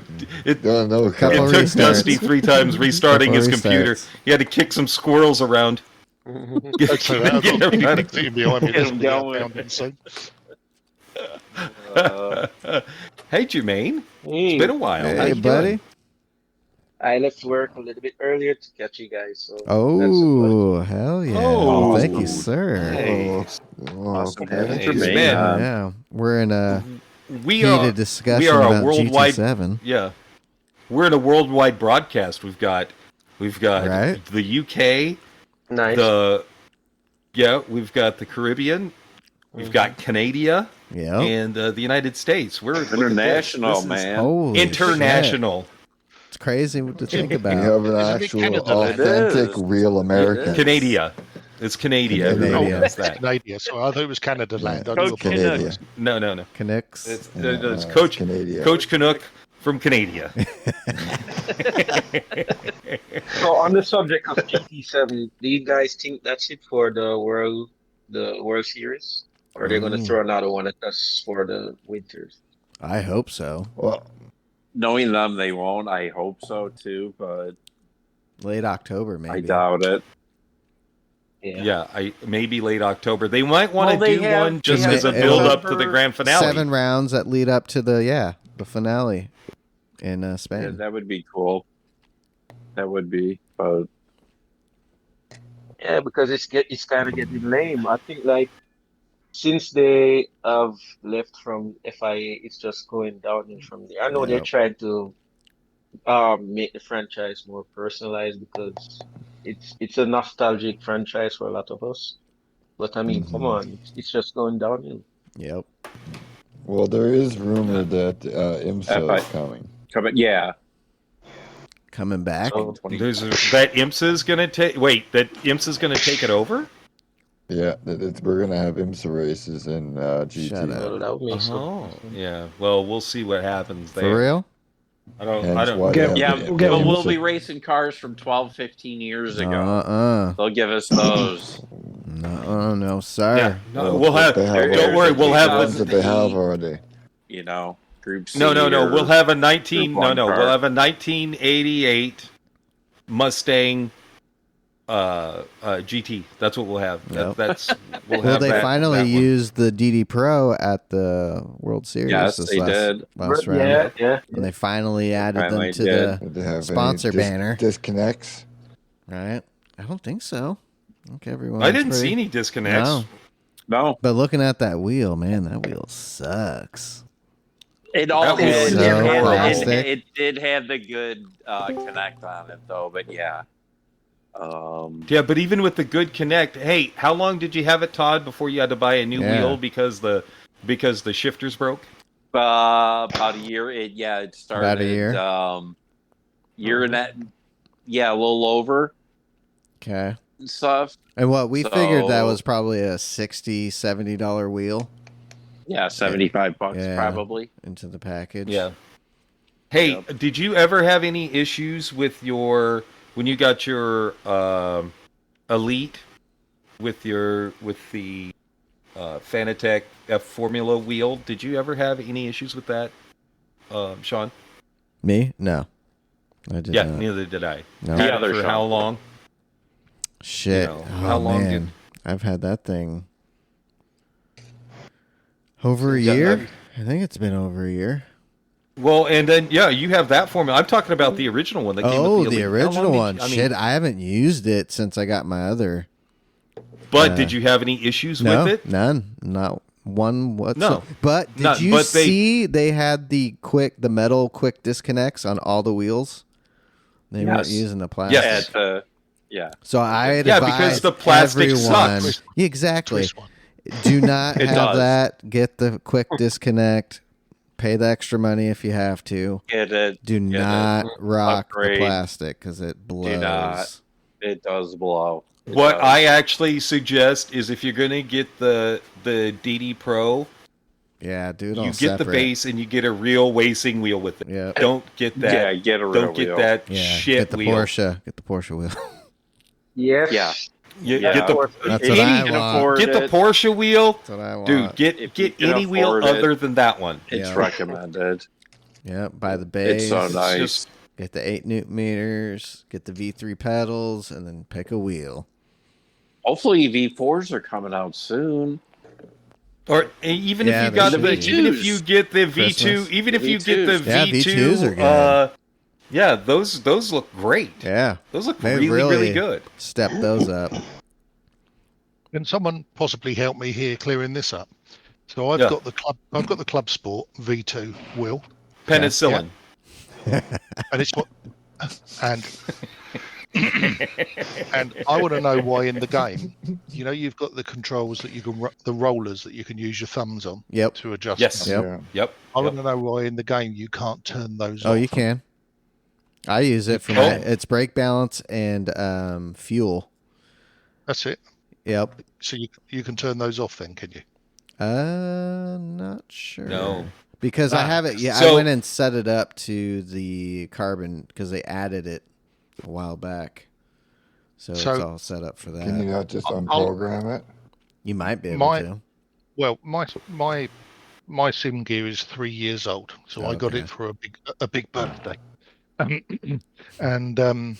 No, Couple it took restarts. Dusty 3 times restarting Couple his computer. restarts. He had to kick some squirrels around. I'd say that. I've Get got everybody- sitting behind me. Get This him will be going. outbound soon. Hey, Jermaine. Hey, It's been a while. How Hey, you buddy. doing? I left work a little bit earlier to catch you guys. So that's a Oh, hell yeah. Oh. Thank you, sir. Hey. Awesome okay. having Hey, Jermaine man. on. Yeah. We're in we Heated are discussion a about worldwide GT7. Yeah, we're in a worldwide broadcast. We've got Right. the UK, Nice. we've got the Caribbean, we've got Canada, Yep. and the United States. We're look at this. International, This is man. Holy international. shit. It's crazy to think We about. have an Isn't it actual, Canada? authentic, It is. real American. Canada. It's Canada. Everybody Canada. knows that. Canada. So I thought it was Canada land. I do Coach apologize. Canada. No. Canucks. It's it's Coach Canada. Coach Canuck from Canada. So on the subject of GT7, do you guys think that's it for the World Series, or they're gonna throw another one at us for the winters? I hope so. Well, Knowing them, they won't. I hope so too, but Late October, maybe. I doubt it. Yeah, maybe late October. They might want to Well, they do have- one just they as a have build up to the November grand finale. 7 rounds that lead up to the finale in Spain. Yeah, that would be cool. That would be, but Yeah, because it's kind of getting lame. I think like since they have left from FIA, it's just going downhill from there. I know they're Yep. trying to make the franchise more personalized because it's a nostalgic franchise for a lot of us. But I mean, come on, it's just going downhill. Yep. well, there is rumor that IMSA is coming. yeah. Coming back. So That IMSA's gonna take. Wait, that IMSA's gonna take it over? Yeah, we're gonna have IMSA races in GT. Shut up. well, that would make sense. Oh, yeah. Well, we'll see what happens there. For real? I don't. Hence why Get- they have Yeah, the we'll get but we'll IMSA. be racing cars from 12, 15 years ago. Uh-uh. They'll give us those. No, sir. Yeah. No, Well, we'll have. they have Don't worry. We'll have. ones that they have already. You know, Group C. No. or We'll have a 19. Group 1 No. car. We'll have a 1988 Mustang GT. That's what we'll have. Yep. That's. We'll Well, have they that, finally that one. used the DD Pro at the World Series Yes, this they did. last round. Yeah. And they finally added Finally them to did. Did they have any Sponsor banner. disconnects? right? I don't think so. Okay, everyone. I didn't see any disconnects. No. No, But looking at that wheel, man, that wheel sucks. it all That was did. so It plastic. it did have the good connect on it though, but yeah. Yeah, but even with the good connect, hey, how long did you have it, Todd, before you had to buy a new Yeah. wheel because the shifters broke? About a year. It started About a year? Year and that. Yeah, a little over Okay. and stuff. And what we figured that So- was probably a $60, $70 wheel Yeah, $75 Yeah. probably. into the package. Yeah. Hey, Yep. did you ever have any issues with when you got your Elite with the Fanatec F Formula wheel? Did you ever have any issues with that, Sean? Me? No. I did Yeah, not. neither did I. No. Had The it other for Sean. how long? Shit. You know, oh, how long man. did- I've had that thing over a Yeah, year. I think it's been over a year. Well, and then you have that formula. I'm talking about the original one that came Oh, with the Elite. How long original did you- one. Shit, I haven't used it since I got my other. But did you have any issues No, with it? none. Not one whatsoever. No. But did None, you but they- see they had the metal quick disconnects on all the wheels? They weren't Yes. using the plastic. Yes. Yeah. So I Yeah, because advise the plastic everyone, sucks. exactly. Twist one. Do not It have does. that. Get the quick disconnect. Pay the extra money if you have to. Get it. Do Get not it. rock the Upgrade. plastic because it blows. not. It does blow. It What does. I actually suggest is if you're going to get the DD Pro, Yeah, dude. you get the base and you get a real racing wheel with it. Yeah. Don't get that. Yeah, get a real Don't get wheel. that Yeah. shit Get the wheel. Porsche. Get the Porsche wheel. Yes. Yeah. Get Yeah. the That's If what you I can want. afford get the it, Porsche wheel, That's what I want. dude. If you Get can any wheel afford it. other than that one. It's Yeah. recommended. Yeah, buy the base. It's so nice. just- Get the 8 Newton meters. Get the V3 pedals, and then pick a wheel. Hopefully V4s are coming out soon. Or even Yeah, if you they got should the, be. even if you get the V2, Christmas. even if you get the Yeah, V2, V2s are good. yeah, those look great. Yeah, Those look They really good. Step those up. Can someone possibly help me here clearing this up? So I've Yeah. got the Club Sport V2 wheel, Penicillin. and it's what, and and I want to know why in the game, you've got the controls that you can, the rollers that you can use your thumbs on Yep. to adjust. Yes. them. Yeah. Yep. I want to know why in the game you can't turn those Oh, off. you can. I use it for can? it's brake balance and fuel. That's it. Yep. So you can turn those off then, can you? Not sure. No. Because I have it. Yeah, I So- went and set it up to the carbon because they added it a while back. So it's all set up for that. Can you not just unprogram it? You might be able to. Well, my sim gear is 3 years old, so I got Okay. it for a big birthday. And the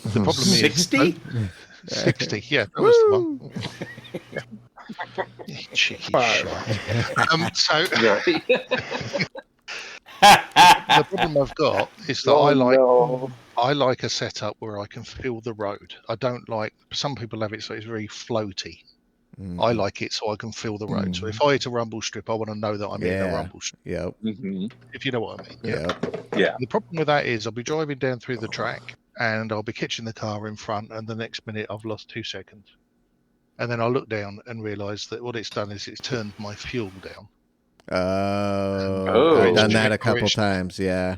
problem is 60? 60. Yeah, that was the one. Cheeky shite. So the problem I've got is that I like a setup where I can feel the road. I don't like, some people have it so it's very floaty. I like it so I can feel the road. So if I hit a rumble strip, I want to know that I'm in a rumble strip. Yep. If you know what I mean. Yep. Yeah. The problem with that is I'll be driving down through the track and I'll be catching the car in front, and the next minute I've lost 2 seconds. And then I'll look down and realise that what it's done is it's turned my fuel down. Oh, I've done that a couple Correction. times. Yeah.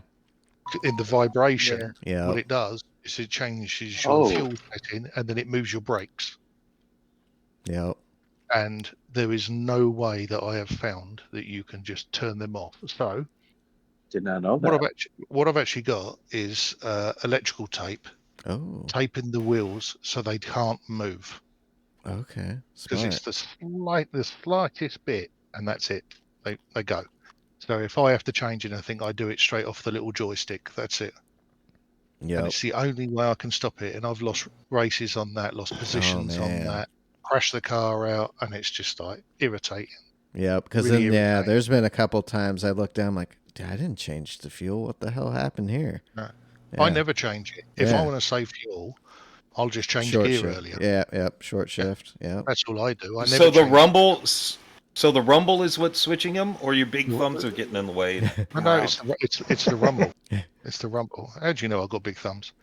In the vibration, Yeah. what it does is it changes your fuel setting and then it moves your brakes. Yep. And there is no way that I have found that you can just turn them off. So Did not know that. what I've actually got is electrical tape, taping the wheels so they can't move. Okay. Because it's the slightest bit, and that's it. They go. So if I have to change anything, I do it straight off the little joystick. That's it. Yeah. And it's the only way I can stop it. And I've lost races on that, lost positions on that, crashed the car out, and it's just like irritating. Yeah, because Really then there's been a couple times I look down like, I didn't change the fuel. What the hell happened here? No. Yeah. I never change it. If I want to save fuel, I'll just change short gear shift. earlier. Yeah, yep, short shift. Yeah. That's all I do. I never So the change rumble, so the rumble is what's switching them, or your big thumbs are getting in the way? No, it's the rumble. It's the rumble. How do you know I've got big thumbs?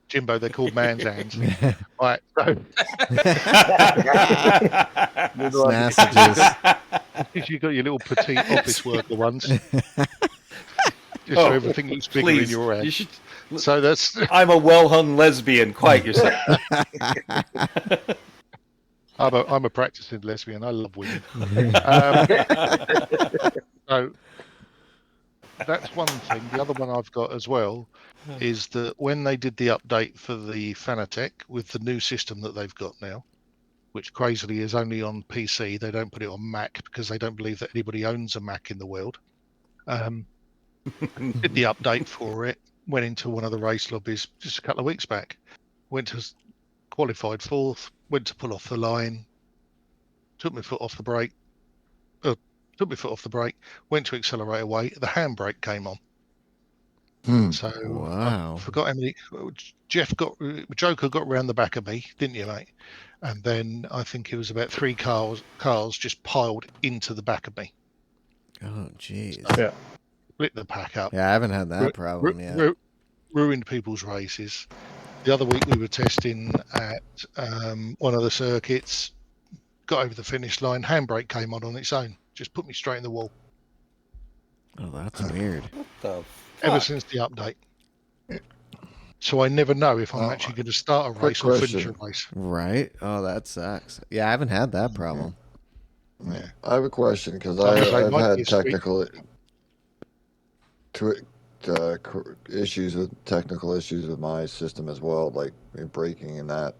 Jimbo, they're called man's hands. Right, so Snassages. because you got your little petite office worker ones, just so everything looks bigger in your hand. You should, So that's I'm a well-hung lesbian. Quiet yourself. I'm a practicing lesbian. I love women. So that's one thing. The other one I've got as well is that when they did the update for the Fanatec with the new system that they've got now, which crazily is only on PC, they don't put it on Mac because they don't believe that anybody owns a Mac in the world. Did the update for it, went into one of the race lobbies just a couple of weeks back, qualified 4th, went to pull off the line, took my foot off the brake, went to accelerate away, the handbrake came on. So Wow. I forgot how many. Joker got round the back of me, didn't you, mate? And then I think it was about 3 cars just piled into the back of me. Oh, jeez. Yeah. Split the pack up. Yeah, I haven't had that problem yet. Ruined people's races. The other week we were testing at one of the circuits, got over the finish line, handbrake came on its own, just put me straight in the wall. Oh, that's weird. Ever since the update. So I never know if I'm actually going to start a race or finish a race. Right? Oh, that sucks. Yeah, I haven't had that problem. Yeah. I have a question because I I've might had be technical technical issues with my system as well, like braking and that.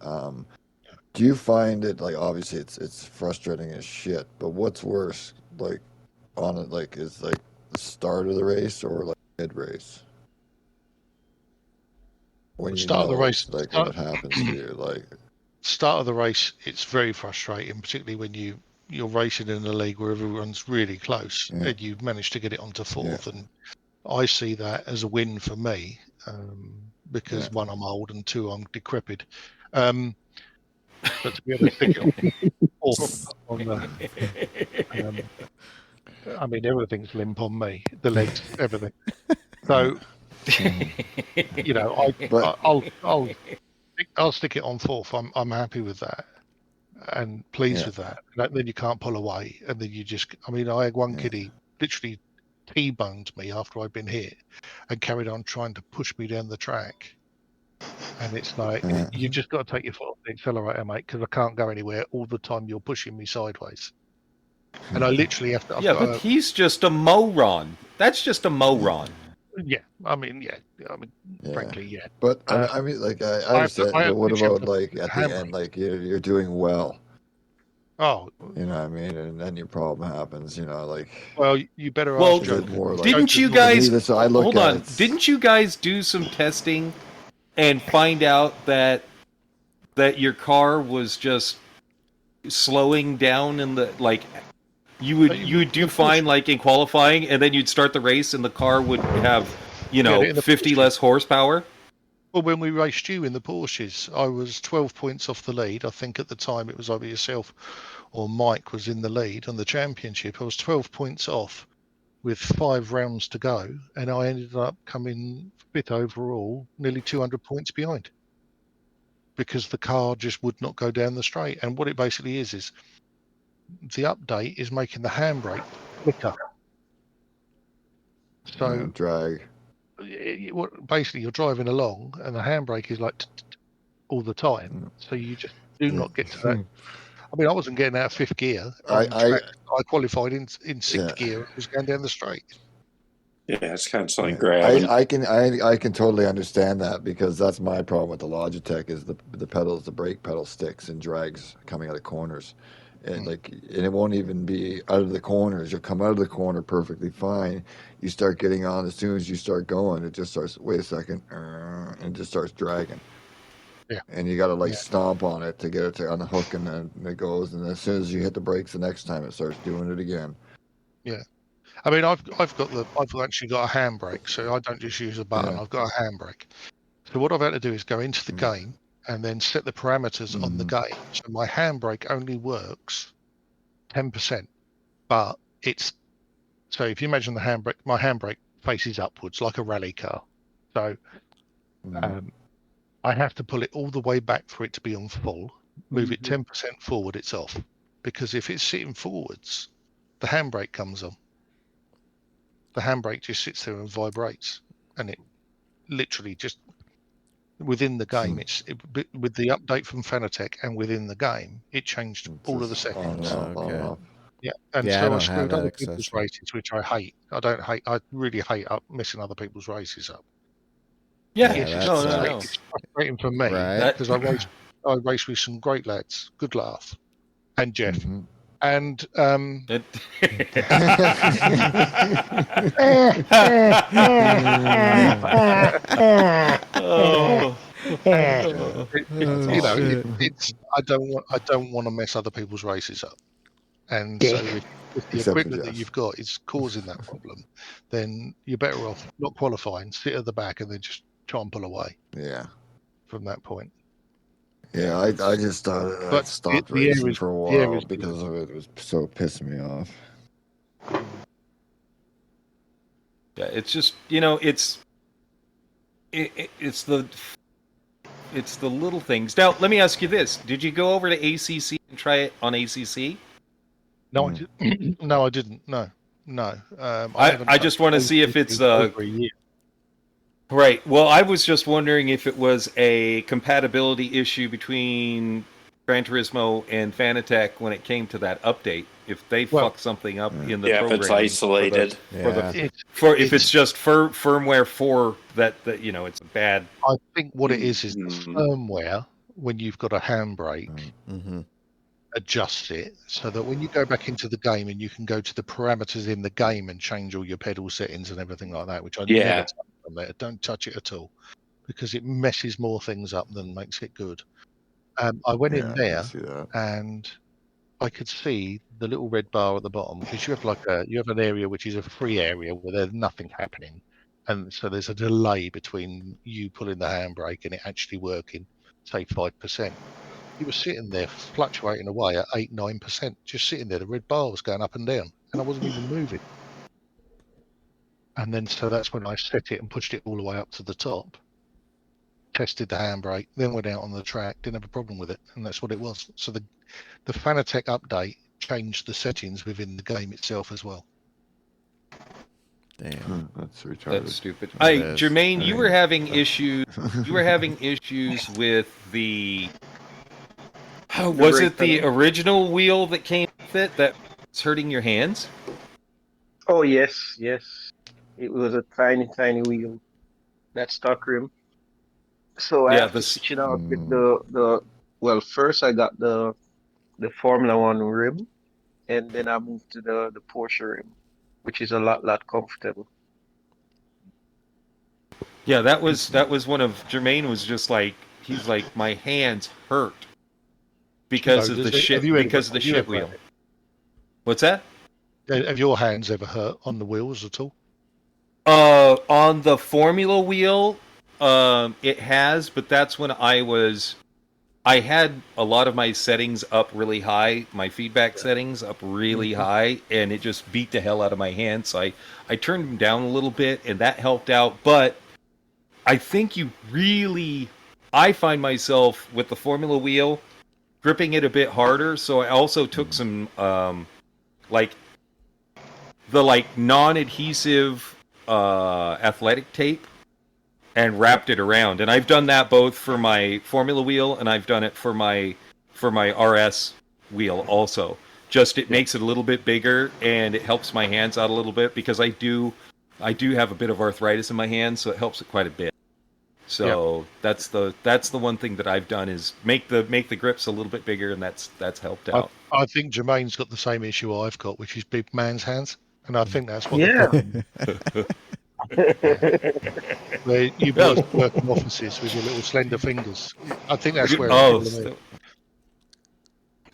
Do you find it, like, obviously it's frustrating as shit, but what's worse, like, on it, like, is like the start of the race or like mid race? When Start of the race, like, when it happens to you, like, start of the race, it's very frustrating, particularly when you're racing in a league where everyone's really close and you've managed to get it onto 4th. And I see that as a win for me because 1, I'm old, and 2, I'm decrepit. but to be able to stick it on the, I mean, everything's limp on me, the legs, everything. So, you know, But I'll stick it on fourth. I'm happy with that and pleased Yeah. with that. Then you can't pull away, and then you just. I mean, I had one kiddie literally T-boned me after I'd been hit, and carried on trying to push me down the track. And it's like you just got to take your foot off the accelerator, mate, because I can't go anywhere all the time. You're pushing me sideways, and I literally have to. Yeah, but he's just a moron. That's just a moron. Yeah, I mean, frankly, yeah. But I mean, like I understand. But what about like at the end, like you're doing well? Oh, you know what I mean, and then your problem happens. You know, like well, you better. Well, ask didn't you guys? I look hold at on. it, Didn't you guys do some testing and find out that your car was just slowing down in the like? You would do fine like in qualifying, and then you'd start the race, and the car would have 50 less horsepower. Well, when we raced you in the Porsches, I was 12 points off the lead. I think at the time it was either yourself or Mike was in the lead on the championship. I was 12 points off with 5 rounds to go, and I ended up coming 5th overall, nearly 200 points behind, because the car just would not go down the straight. And what it basically is the update is making the handbrake quicker. So drag. Basically, you're driving along, and the handbrake is like all the time. So you just do not get to that. I mean, I wasn't getting out of 5th gear. I qualified in 6th gear. It was going down the straight. Yeah, it's kind of like gravity. I can totally understand that, because that's my problem with the Logitech is the pedals, the brake pedal sticks and drags coming out of corners. And and it won't even be out of the corners. You'll come out of the corner perfectly fine. You start getting on, as soon as you start going, it just starts. Wait a second, and it just starts dragging. Yeah. And you got to stomp on it to get it on the hook, and then it goes. And as soon as you hit the brakes, the next time it starts doing it again. Yeah. I mean, I've actually got a handbrake, so I don't just use a button. I've got a handbrake. So what I've had to do is go into the game and then set the parameters on the game. So my handbrake only works 10%, but so if you imagine my handbrake faces upwards like a rally car. So I have to pull it all the way back for it to be on full, move it 10% forward, it's off. Because if it's sitting forwards, the handbrake comes on. The handbrake just sits there and vibrates, and it literally just within the game, with the update from Fanatec and within the game, it changed all of the settings. Yeah, and so I screwed other people's races, which I hate. I really hate messing other people's races up. Yeah, it's frustrating for me because I race with some great lads. Good laugh, and Jeff. And I don't want to mess other people's races up, and so if the equipment that you've got is causing that problem, then you're better off not qualifying, sit at the back, and then just try and pull away. Yeah. From that point. Yeah, I just stopped racing for a while because of it. It was so pissing me off. Yeah, it's just it's the little things. Now, let me ask you this: did you go over to ACC and try it on ACC? No, I didn't. No. I just want to see if it's right. Well, I was just wondering if it was a compatibility issue between Gran Turismo and Fanatec when it came to that update. If they fuck something up in the program, if it's isolated, if it's just firmware for that, it's bad. I think what it is the firmware when you've got a handbrake. Adjust it so that when you go back into the game and you can go to the parameters in the game and change all your pedal settings and everything like that, which I never touch on there. Don't touch it at all because it messes more things up than makes it good. I went in there and I could see the little red bar at the bottom because you have an area which is a free area where there's nothing happening, and so there's a delay between you pulling the handbrake and it actually working, say 5%. He was sitting there fluctuating away at 8-9%, just sitting there. The red bar was going up and down, and I wasn't even moving. And then so that's when I set it and pushed it all the way up to the top. Tested the handbrake, then went out on the track, didn't have a problem with it, and that's what it was. So the Fanatec update changed the settings within the game itself as well. Damn. That's retarded. That's stupid. That is. Jermaine, you I were mean- having issues. You were having issues with the. Was it the original wheel that came with it that was hurting your hands? Oh yes, yes. It was a tiny, tiny wheel. That stock rim. So I Yeah, have to this- switch it out with well, first I got the Formula One rim, and then I moved to the Porsche rim, which is a lot comfortable. Yeah, that was one of Jermaine was just like he's like my hands hurt because So of the does it- shit have you ever- because of the have you shit ever wheel. had it? What's that? Have your hands ever hurt on the wheels at all? On the Formula wheel, it has, but that's when I had a lot of my settings up really high, my feedback settings up really high, and it just beat the hell out of my hands. So I turned them down a little bit, and that helped out. But I think I find myself with the Formula wheel gripping it a bit harder. So I also took some non-adhesive athletic tape and wrapped it around. And I've done that both for my Formula wheel and I've done it for my RS wheel also. Just it makes it a little bit bigger and it helps my hands out a little bit because I do have a bit of arthritis in my hands, so it helps it quite a bit. So that's the one thing that I've done is make the grips a little bit bigger, and that's helped out. I think Jermaine's got the same issue I've got, which is big man's hands, and I think that's what. Yeah. Where you boys work in offices with your little slender fingers. I think that's where.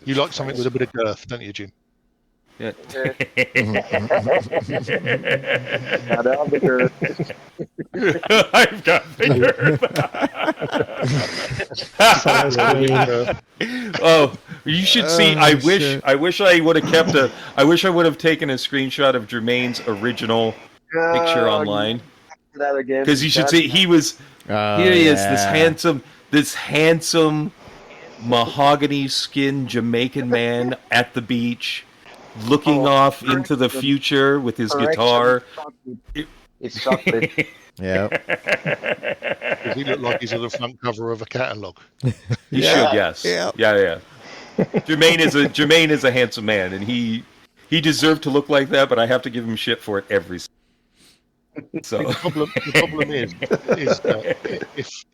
You like something with a bit of girth, don't you, Jim? Yeah. Got out the girth. I've got bigger. Oh, you should see. Oh, I shit. wish I would have kept I wish I would have taken a screenshot of Jermaine's original picture online. That again. Because you should see he was. Here he is, this handsome mahogany skinned Jamaican man at the beach, looking off into the future with his guitar. It's chocolate. Yeah. Does he look like he's on the front cover of a catalogue? He should, yes. Yeah. Yeah. Jermaine is a handsome man, and he deserved to look like that, but I have to give him shit for it every. So The problem is that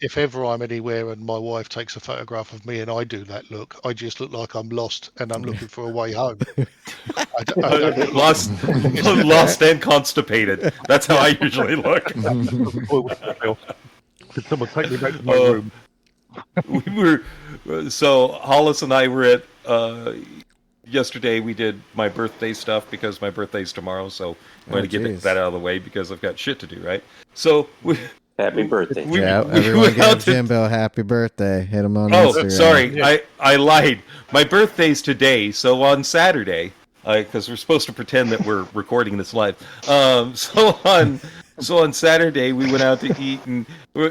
if ever I'm anywhere and my wife takes a photograph of me and I do that look, I just look like I'm lost and I'm looking for a way home. I don't lost and constipated. That's how I usually look. Could someone take me back to my room? So Hollis and I were at yesterday. We did my birthday stuff because my birthday's tomorrow, so I'm going to get that out of the way because I've got shit to do, right? So Happy birthday. Everyone went out give Jimbo happy birthday. Hit him on Oh, Instagram. sorry, I lied. My birthday's today, so on Saturday, because we're supposed to pretend that we're recording this live. So on Saturday we went out to eat, and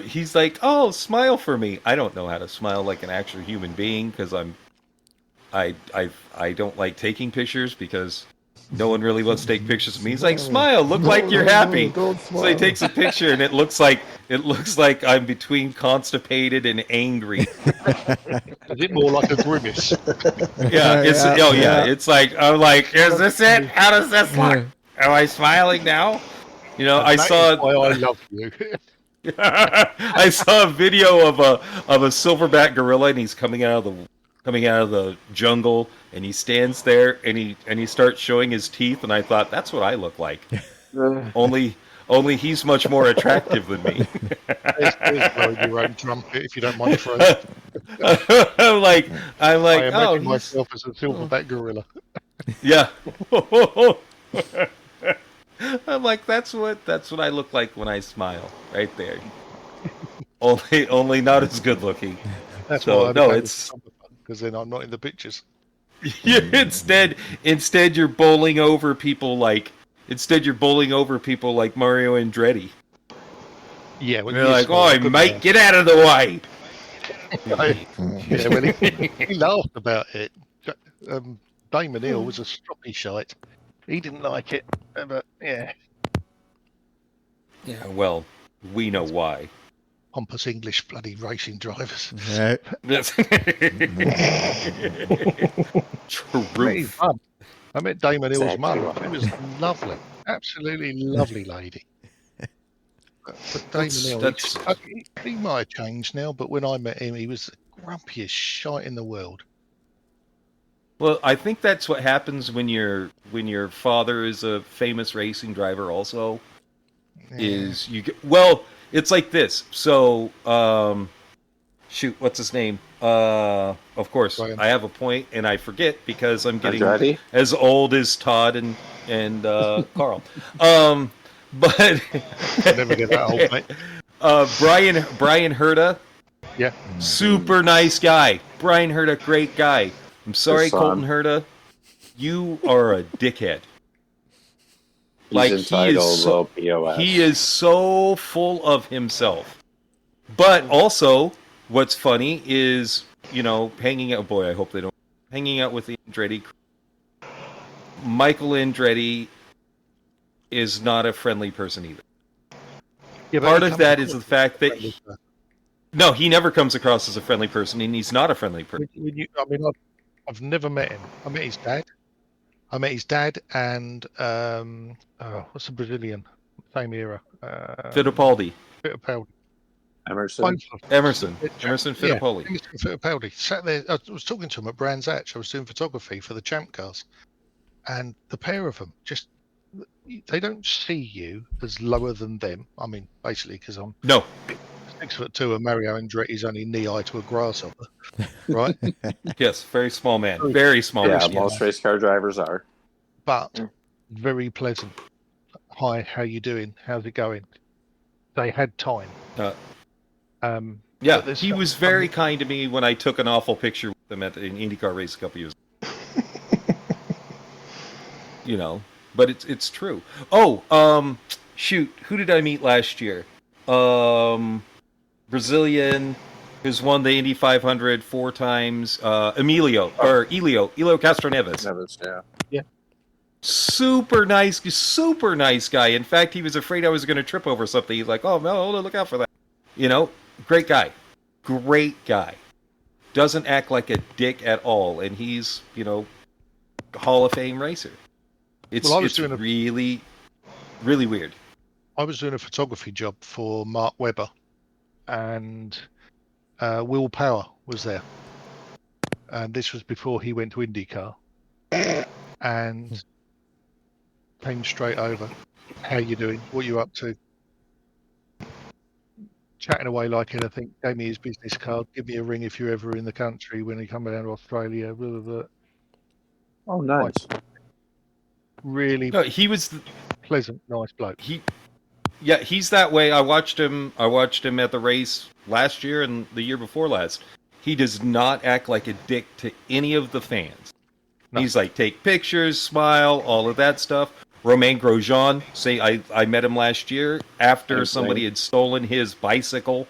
he's like, "Oh, smile for me." I don't know how to smile like an actual human being because I don't like taking pictures because no one really wants to take pictures of me. He's like, "Smile, look like you're happy." So he takes a picture, and it looks like I'm between constipated and angry. Is it more like a grimace? Yeah, it's yeah. it's like I'm like, is this it? How does this look? Am I smiling now? You know, I That saw is why I love you. I saw a video of a silverback gorilla, and he's coming out of the jungle, and he stands there and he starts showing his teeth, and I thought that's what I look like. Only he's much more attractive than me. Please blow your own trumpet if you don't mind. I'm like, I oh, imagine myself as a silverback gorilla. yeah. I'm like, that's what I look like when I smile, right there. Only not as good looking. That's So, why I no, became it's- a photographer, because then I'm not in the pictures. instead you're bowling over people like Mario Andretti. Yeah, well, You're like, oh, mate, get out of the way. Yeah, well, he laughed about it. Damon Hill was a stroppy shite. He didn't like it, but yeah, Yeah, well, we know why. pompous English bloody racing drivers. Right. Truth. I met Damon Hill's Exactly mum. what She was lovely, absolutely lovely lady. But Damon Hill, he might have changed now, but when I met him, he was the grumpiest shite in the world. Well, I think that's what happens when your father is a famous racing driver. Also, is you get, well, it's like this. So, shoot, what's his name? Of course, Brian. I have a point, and I forget because I'm getting Andretti? as old as Todd and Carl. But Never get that old, mate. Brian Herta, Yeah, super nice guy. Brian Herta, great guy. I'm sorry, His son. Colton Herta, you are a dickhead. He's entitled POS. He is so full of himself. But also, what's funny is, hanging out. Boy, I hope they don't. Hanging out with the Andretti. Michael Andretti is not a friendly person either. yeah, but Part he of comes that is the across fact that as a no, he never comes across as a friendly person, and he's not a friendly person. I've never met him. I met his dad. And what's the Brazilian? Same era. Fittipaldi, Fittipaldi. Emerson. Both of them. Emerson Fittipaldi. Yeah, Emerson Fittipaldi. Sat there. I was talking to him at Brands Hatch. I was doing photography for the Champ cars, and the pair of them they don't see you as lower than them. I mean, basically, because I'm No, 6'2" and Mario Andretti's only knee high to a grasshopper, right? yes, very small man, very small Yeah, man. most race car drivers are. But very pleasant. Hi, how you doing? How's it going? They had time. Yeah, but he was very kind to me when I took an awful picture with him at an IndyCar race a couple years ago. But it's true. Oh, shoot, who did I meet last year? Brazilian who's won the Indy 500 4 times. Elio Castroneves. Nevis, yeah. Super nice guy. In fact, he was afraid I was going to trip over something. He's like, "Oh no, look out for that." Great guy. Doesn't act like a dick at all, and he's Hall of Fame racer. It's really, really weird. I was doing a photography job for Mark Webber, and Will Power was there, and this was before he went to IndyCar, and came straight over. How you doing? What you up to? Chatting away like anything. Gave me his business card. Give me a ring if you're ever in the country when you come down to Australia. Blah, blah, blah. Oh, nice. Really No, he was pleasant, nice bloke. He's that way. I watched him at the race last year and the year before last. He does not act like a dick to any of the fans. No. He's like, take pictures, smile, all of that stuff. Romain Grosjean, I met him last year after somebody had stolen his bicycle.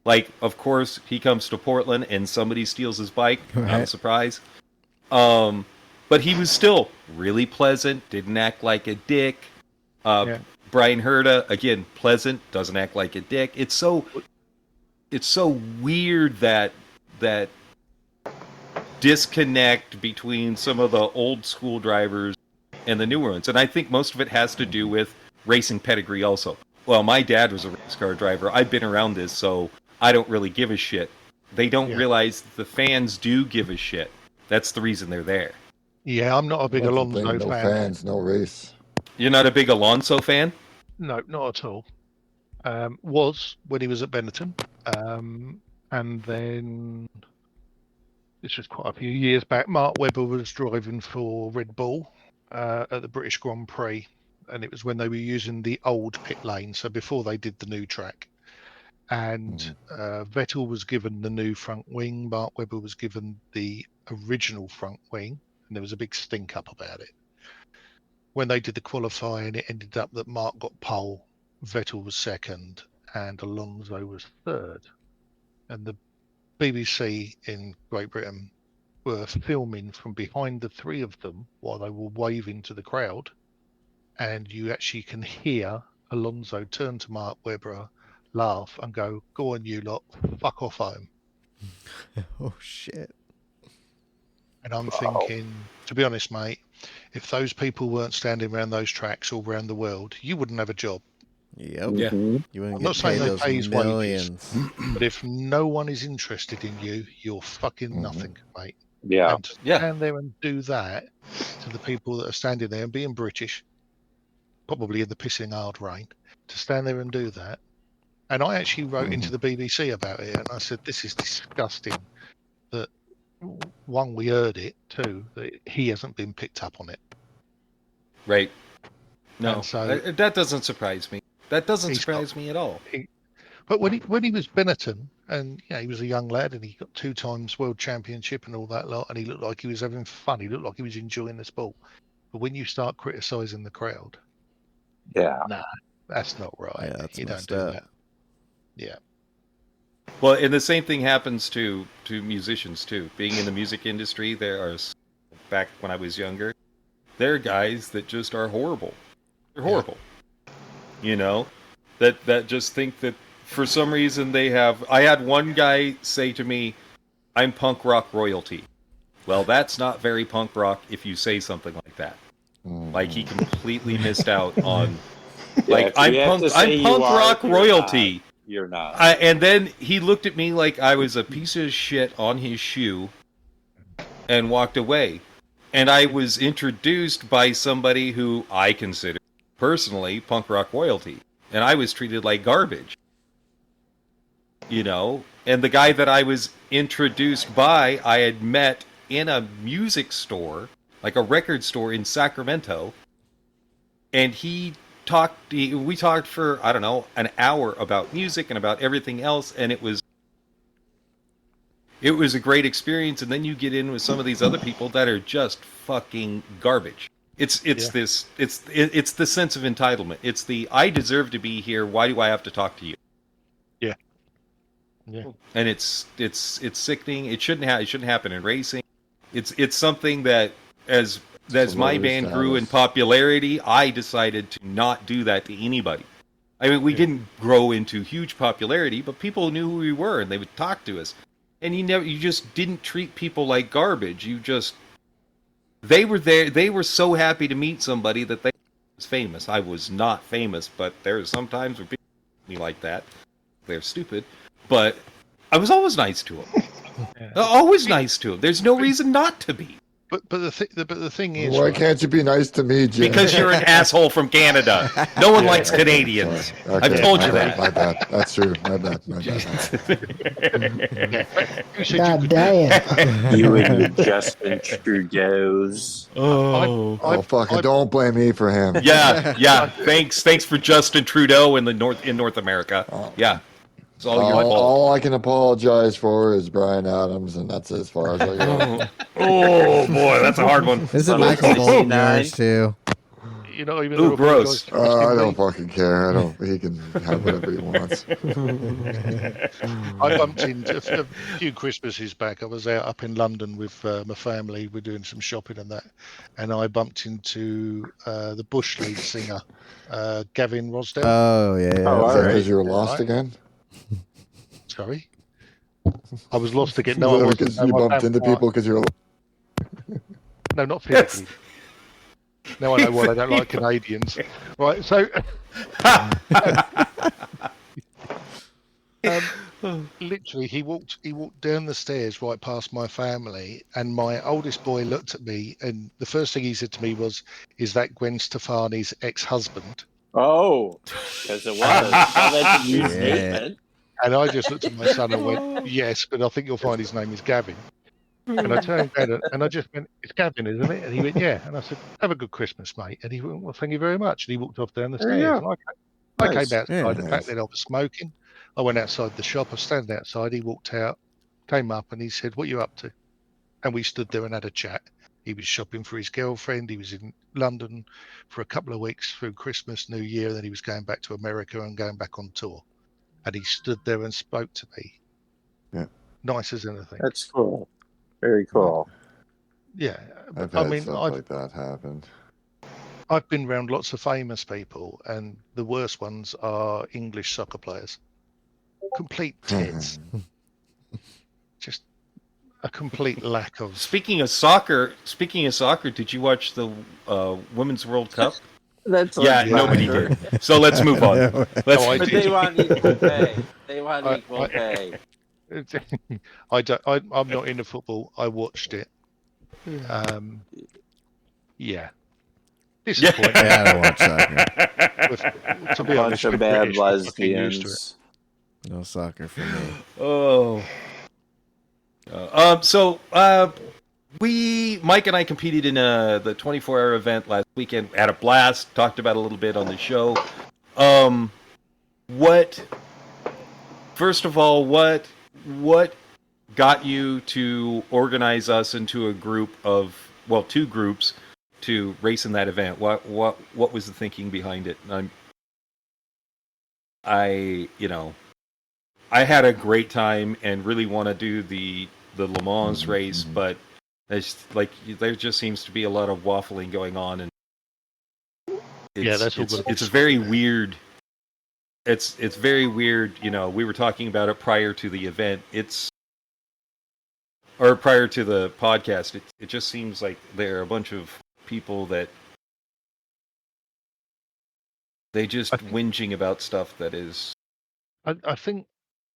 Like, of course, he comes to Portland and somebody steals his bike. Right. Not a surprise. But he was still really pleasant, didn't act like a dick. Brian Herta, again, pleasant, doesn't act like a dick. It's so weird that disconnect between some of the old school drivers and the newer ones. And I think most of it has to do with racing pedigree also. Well, my dad was a race car driver. I've been around this, so I don't really give a shit. They don't realize the fans do give a shit. That's the reason they're there. Yeah, I'm not a big Alonso fan. No fans, no race. You're not a big Alonso fan? No, not at all. Was when he was at Benetton. And then this was quite a few years back. Mark Webber was driving for Red Bull at the British Grand Prix, and it was when they were using the old pit lane, so before they did the new track. and Vettel was given the new front wing. Mark Webber was given the original front wing, and there was a big stink up about it. When they did the qualifying, it ended up that Mark got pole, Vettel was second, and Alonso was third. And the BBC in Great Britain were filming from behind the three of them while they were waving to the crowd, and you actually can hear Alonso turn to Mark Webber, laugh, and go, "Go on, you lot, fuck off home." Oh shit! And I'm thinking, to be honest, mate, if those people weren't standing around those tracks all around the world, you wouldn't have a job. Yep. Yeah. You wouldn't I'm get not saying paid they those pay his wages. millions. But if no one is interested in you, you're fucking nothing, mate. Yeah. And to stand there and do that to the people that are standing there and being British, probably in the pissing hard rain, to stand there and do that. And I actually wrote into the BBC about it, and I said, this is disgusting that, one, we heard it, two, that he hasn't been picked up on it. Right. No, And so that doesn't surprise me. That doesn't he's surprise me at all. But when he was Benetton, and he was a young lad, and he got 2 times world championship and all that lot, and he looked like he was having fun. He looked like he was enjoying the sport. But when you start criticising the crowd, nah, that's not right. Yeah, that's you don't messed do up. that. Yeah. Well, and the same thing happens to musicians too. Being in the music industry, there are, back when I was younger, there are guys that just are horrible. They're horrible. You know, that just think that for some reason they have. I had one guy say to me, "I'm punk rock royalty." Well, that's not very punk rock if you say something like that. Like he completely missed out on. Like I'm punk rock royalty. You're not. And then he looked at me like I was a piece of shit on his shoe and walked away. And I was introduced by somebody who I consider personally punk rock royalty. And I was treated like garbage. You know? And the guy that I was introduced by, I had met in a music store, like a record store in Sacramento. And we talked for, I don't know, an hour about music and about everything else, and it was a great experience. And then you get in with some of these other people that are just fucking garbage. It's the sense of entitlement. It's the I deserve to be here. Why do I have to talk to you? Yeah. And it's sickening. It shouldn't happen in racing. It's something that as my band grew in popularity, I decided to not do that to anybody. I mean, we didn't grow into huge popularity, but people knew who we were and they would talk to us. And you just didn't treat people like garbage. They were there. They were so happy to meet somebody that they was famous. I was not famous, but there are some times where people me like that. They're stupid, but I was always nice to them. Always nice to them. There's no reason not to be. But the thing is, why can't you be nice to me, Jim? Because you're an asshole from Canada. No one likes Canadians. Okay, I've told you that. My bad. That's true. My bad. God damn. You and your Justin Trudeau's. Oh, fucking don't blame me for him. Yeah. Thanks for Justin Trudeau in North America. Yeah. It's all your fault. All I can apologize for is Brian Adams, and that's as far as I go. Oh boy, that's a hard one. This is Michael Bolton yours too. you know, even Ooh, gross. I don't fucking care. He can have whatever he wants. I bumped into a few Christmases back. I was out up in London with my family. We're doing some shopping and that, and I bumped into the Bush lead singer, Gavin Rosdale. Oh yeah. Is that because you were lost again? Sorry, I was lost again. No, I wasn't. You bumped into people because you're. No, not physically. Now I know why they don't like Canadians. Right, so literally he walked down the stairs right past my family, and my oldest boy looked at me, and the first thing he said to me was, "Is that Gwen Stefani's ex-husband?" Oh, because it was. That's a new statement. And I just looked at my son and went, "Yes, but I think you'll find his name is Gavin." And I turned around and I just went, "It's Gavin, isn't it?" And he went, "Yeah." And I said, "Have a good Christmas, mate." And he went, "Well, thank you very much." And he walked off down the stairs. And I came outside. And back then I was smoking. I went outside the shop. I was standing outside. He walked out, came up, and he said, "What are you up to?" And we stood there and had a chat. He was shopping for his girlfriend. He was in London for a couple of weeks through Christmas, New Year, and then he was going back to America and going back on tour. And he stood there and spoke to me. Yeah. Nice as anything. That's cool. Very cool. Yeah. I've I had mean, stuff like that happen. I've been around lots of famous people, and the worst ones are English soccer players. Complete tits. Just a complete lack of. Speaking of soccer, did you watch the Women's World Cup? That's Yeah, like nobody soccer. did. So let's move on. Let's. I But did. they want equal pay. They want I- equal I- pay. I'm not into football. I watched it. Yeah. Disappointing. Yeah, I don't watch soccer. To be Bunch honest, of we're bad British, we're fucking used to it. lesbians. No soccer for me. Oh. Mike and I competed in the 24-hour event last weekend. Had a blast. Talked about it a little bit on the show. First of all, what got you to organize us into a group of, well, two groups to race in that event? What was the thinking behind it? I had a great time and really want to do the Le Mans race, but there just seems to be a lot of waffling going on, and it's a very weird. It's very weird. We were talking about it prior to the event. Prior to the podcast. It just seems like there are a bunch of people that they just whinging about stuff that is. I think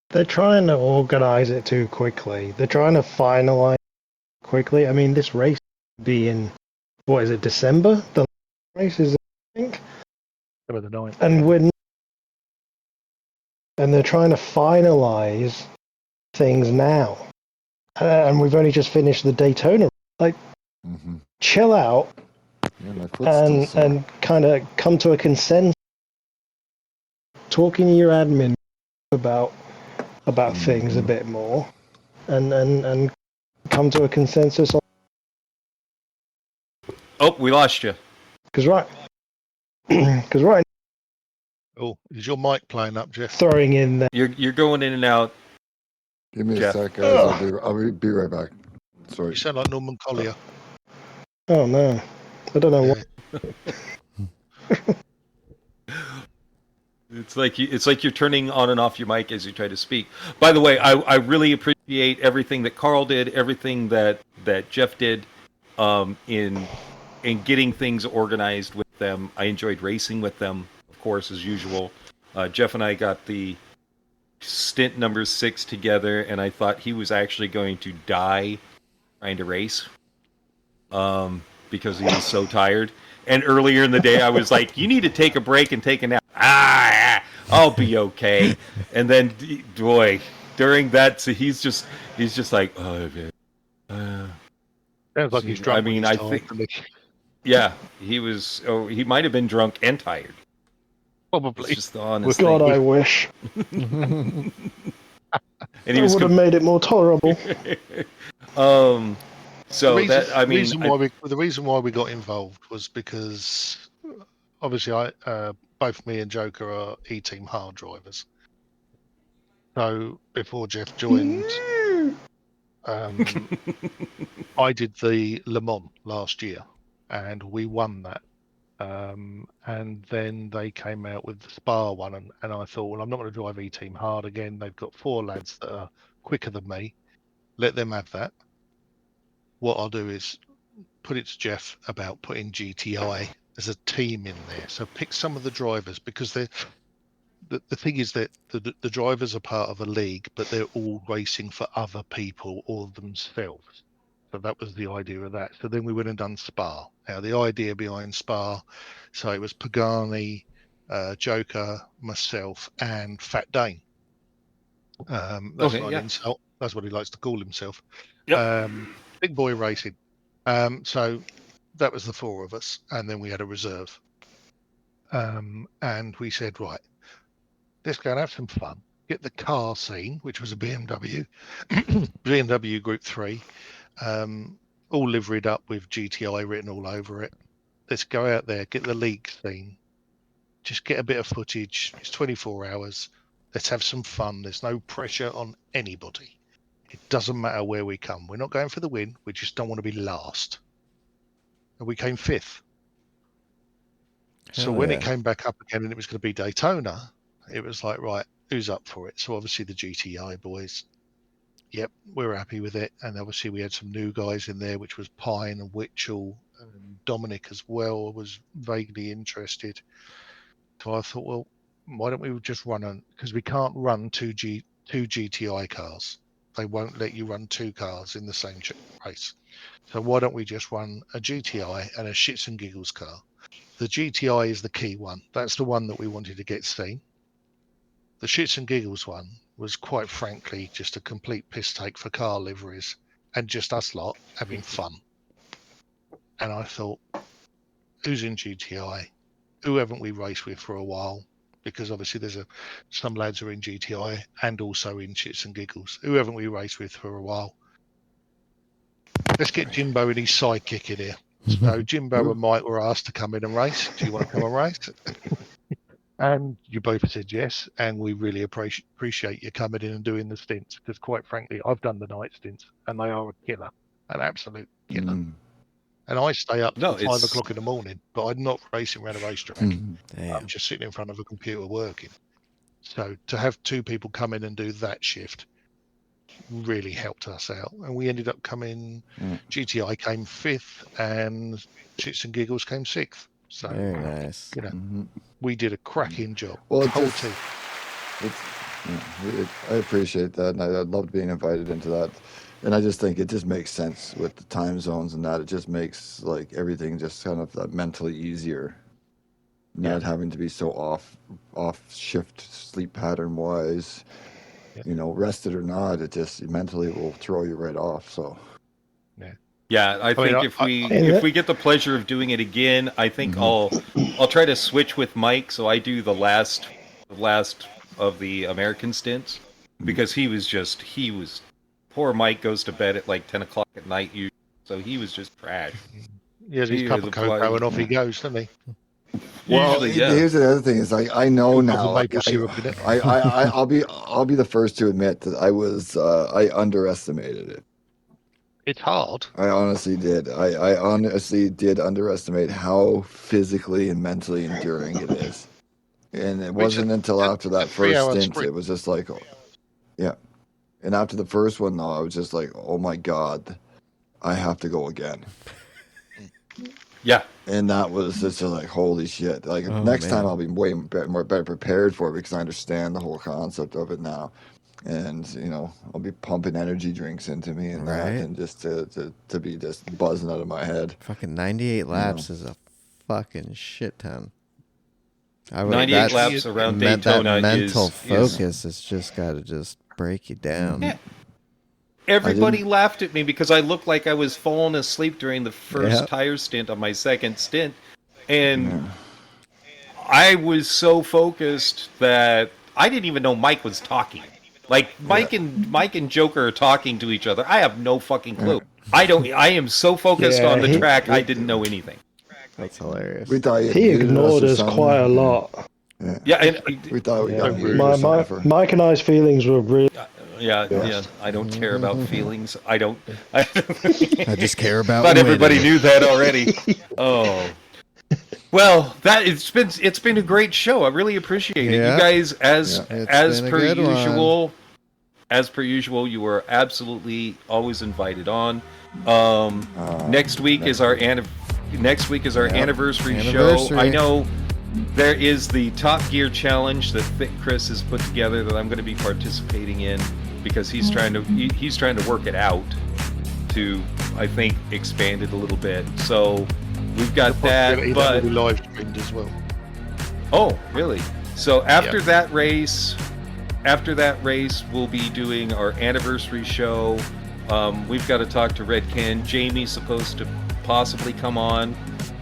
They're trying to organize it too quickly. They're trying to finalize quickly. I mean, this race will be in, what is it, December? The race is, I think. December the 9th. And they're trying to finalize things now. And we've only just finished the Daytona. Like, chill out and kind of come to a consensus. Talking to your admin about things a bit more, and come to a consensus. Oh, we lost you. Because right. Oh, is your mic playing up, Jeff? Throwing in there. You're going in and out. Give me Jeff. a sec, guys. I'll be right back. Sorry. You sound like Norman Collier. Oh no, I don't know what. It's like you're turning on and off your mic as you try to speak. By the way, I really appreciate everything that Carl did, everything that Jeff did, in getting things organized with them. I enjoyed racing with them, of course, as usual. Jeff and I got the stint number 6 together, and I thought he was actually going to die trying to race, because he was so tired. And earlier in the day, I was like, "You need to take a break and take a nap." I'll be okay. And then, boy, during that, so he's just like, "Oh, man." Sounds like he's drunk. I mean, I think, yeah, he was. Oh, he might have been drunk and tired. Probably. It's just the honest God, thing. I wish. And It would have made it more tolerable. So the reason why we got involved was because obviously both me and Joker are E-Team hard drivers. So before Jeff joined, I did the Le Mans last year, and we won that. And then they came out with the Spa one, and I thought, well, I'm not going to drive E-Team hard again. They've got 4 lads that are quicker than me. Let them have that. What I'll do is put it to Jeff about putting GTI as a team in there. So pick some of the drivers, because the thing is that the drivers are part of a league, but they're all racing for other people or themselves. So that was the idea of that. So then we went and done Spa. Now the idea behind Spa, so it was Pagani, Joker, myself, and Fat Dane. That's not an insult. That's what he likes to call himself. Yep. Big boy racing. So that was the 4 of us, and then we had a reserve. And we said, right, let's go and have some fun. get the car scene, which was a BMW, BMW Group 3, all liveried up with GTI written all over it. Let's go out there, get the league scene, just get a bit of footage. It's 24 hours. Let's have some fun. There's no pressure on anybody. It doesn't matter where we come. We're not going for the win. We just don't want to be last. And we came 5th. So when it came back up again and it was going to be Daytona, it was like, right, who's up for it? So obviously the GTI boys, yep, we're happy with it. And obviously we had some new guys in there, which was Pine and Witchell, and Dominic as well was vaguely interested. So I thought, well, why don't we just run because we can't run two GTI cars. They won't let you run 2 cars in the same race. So why don't we just run a GTI and a Shits and Giggles car? The GTI is the key one. That's the one that we wanted to get seen. The Shits and Giggles one was quite frankly just a complete piss take for car liveries and just us lot having fun. And I thought, who's in GTI? Who haven't we raced with for a while? Because obviously there's some lads are in GTI and also in Shits and Giggles. Who haven't we raced with for a while? Let's get Jimbo and his sidekick in here. So Jimbo and Mike were asked to come in and race. Do you want to come and race? And you both said yes, and we really appreciate you coming in and doing the stints, because quite frankly, I've done the night stints, and they are a killer, an absolute killer. And I stay up till 5 o'clock in the morning, but I'm not racing around a racetrack. I'm just sitting in front of a computer working. So to have 2 people come in and do that shift really helped us out. And we ended up coming, GTI came 5th and Shits and Giggles came 6th. So, very nice. You know, we did a cracking job. Well, the whole team. I appreciate that, and I loved being invited into that. And I just think it just makes sense with the time zones and that. It just makes like everything just kind of mentally easier. Not having to be so off shift sleep pattern wise. You know, rested or not, it just mentally will throw you right off. So yeah, I think if we get the pleasure of doing it again, I think I'll try to switch with Mike, so I do the last of the American stints, because he was poor Mike goes to bed at like 10 o'clock at night usually, so he was just trash. He has his cup of cocoa and off he goes, doesn't he? Well, here's the other thing: is I know now. Like, I'll be the first to admit that I underestimated it. It's hard. I honestly did. I honestly did underestimate how physically and mentally enduring it is. And it wasn't until after that first stint, it was just like, yeah. And after the first one, though, I was just like, oh my God, I have to go again. Yeah. And that was just like, holy shit. Like, next time I'll be way better prepared for it, because I understand the whole concept of it now. And, you know, I'll be pumping energy drinks into me and that, and just to be just buzzing out of my head. Fucking 98 laps is a fucking shit ton. 98 laps around Daytona that mental focus has just got to just break you down. Yeah. Everybody laughed at me because I looked like I was falling asleep during the first tire stint on my second stint. And I was so focused that I didn't even know Mike was talking. Like Mike and Joker are talking to each other. I have no fucking clue. I am so focused on the track, I didn't know anything. That's hilarious. We thought he ignored us quite a lot. Yeah, and we thought we got Mike and I's feelings were really. Yeah. I don't care about feelings. I I just care about. But everybody knew that already. Oh. Well, it's been a great show. I really appreciate it. You guys, as per usual, you were absolutely always invited on. Next week is our anniversary show. I know there is the Top Gear Challenge that Thick Chris has put together that I'm going to be participating in, because he's trying to work it out to, I think, expand it a little bit. So we've got that, but we live streamed as well. Oh, really? So after that race, we'll be doing our anniversary show. We've got to talk to Red Ken. Jamie's supposed to possibly come on.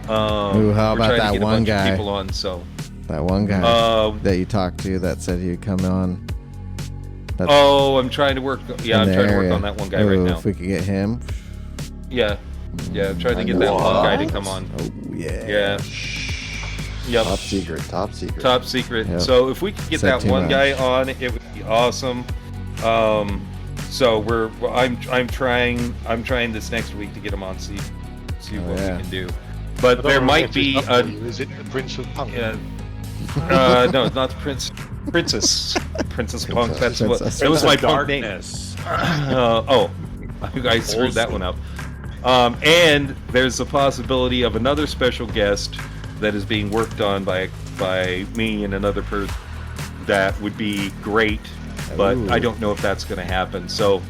How about that one guy? People on, so that one guy that you talked to that said he'd come on. Oh, I'm trying to work. Yeah, I'm in the trying to work area. on that one guy right Ooh, now. If we could get him. Yeah, I'm trying to I get know that one guy to what? come on. Oh yeah. Yeah. Yep. Top secret. Top secret. Top secret. Yep. So if we could get Said that too one much. guy on, it would be awesome. So I'm trying this next week to get him on. See what yeah. we can do. I But don't there know might what be it's a. up for you. Is it the Prince of Punk? No, it's not the princess. Princess Punk. That's what. Princess. That was my punk name. Darkness. I screwed that one up. And there's a possibility of another special guest that is being worked on by me and another person. That would be great, but Ooh. I don't know if that's going to happen. So,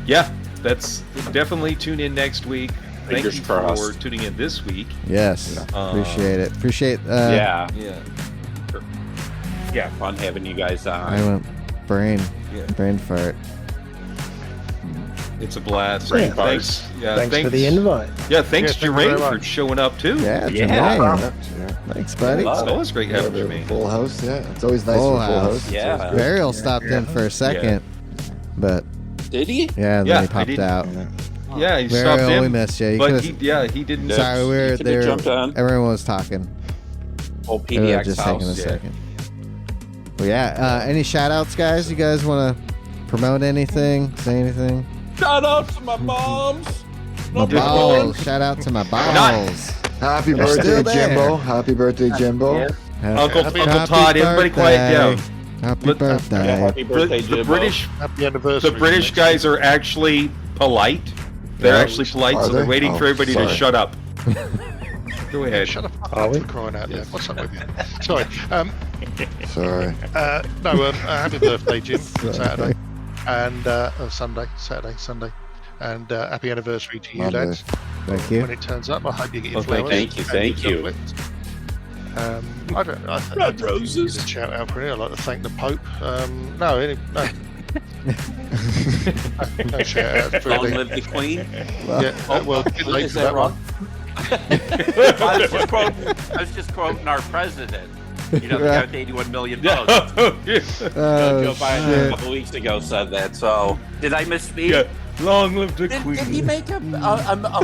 yeah, that's definitely tune in next week. Thank Fingers you crossed. for tuning in this week. Yes. Appreciate it. Appreciate. Yeah. Yeah. Fun having you guys on. I went brain fart. It's a blast. Brain Thanks. Yeah, Thanks for the invite. Yeah, thanks, Yeah, thank you very Jermaine, for much. showing up too. Yeah, Yeah. Jermaine. Thanks, buddy. Love It's always great having Yeah, Jermaine. full house. Yeah, it's always nice Full for full house. house. It's Yeah. always good. Burial stopped in for a second, but Did he? yeah, and Yeah, then he I popped did- out. Yeah, he stopped Burial, we in. missed you. You But could've- he didn't. Sorry, we were You could've there. jumped on. Everyone was talking. Old We were PDX just taking a house. second. Well, yeah. Any shout outs, guys? You guys want to promote anything? Say anything? Shout out to my moms. My balls. Shout out to my balls. Happy They're birthday, still there. Jimbo. Happy birthday, Jimbo. Yeah. Uncle Happy Todd, everybody quiet birthday. down. Happy Let- birthday. Yeah, happy birthday, The Jimbo. British, Happy anniversary. the British guys are actually polite. They're Yeah. actually polite, Are so they're they? waiting Oh, for everybody sorry. to shut up. Go ahead. Shut the fuck Are up we? for crying out loud. What's up with you? Sorry. Sorry. Happy birthday, Jim. Saturday. And Sunday. And happy anniversary to you, Monday. lads. Thank you. When it turns up, I hope you get your Oh, thank flowers. Thank you. I don't roses. need a shout out for it. I'd like to thank the Pope. No. No shout outs Long really. live the Queen. Yeah, well, get late Is for that that one. wrong? I was just quoting our president. You know, the guy with 81 million votes. Oh, Joe Biden a shit. couple weeks ago said that. So, did I misspeak? Yeah. Long live the Did Queen. he make a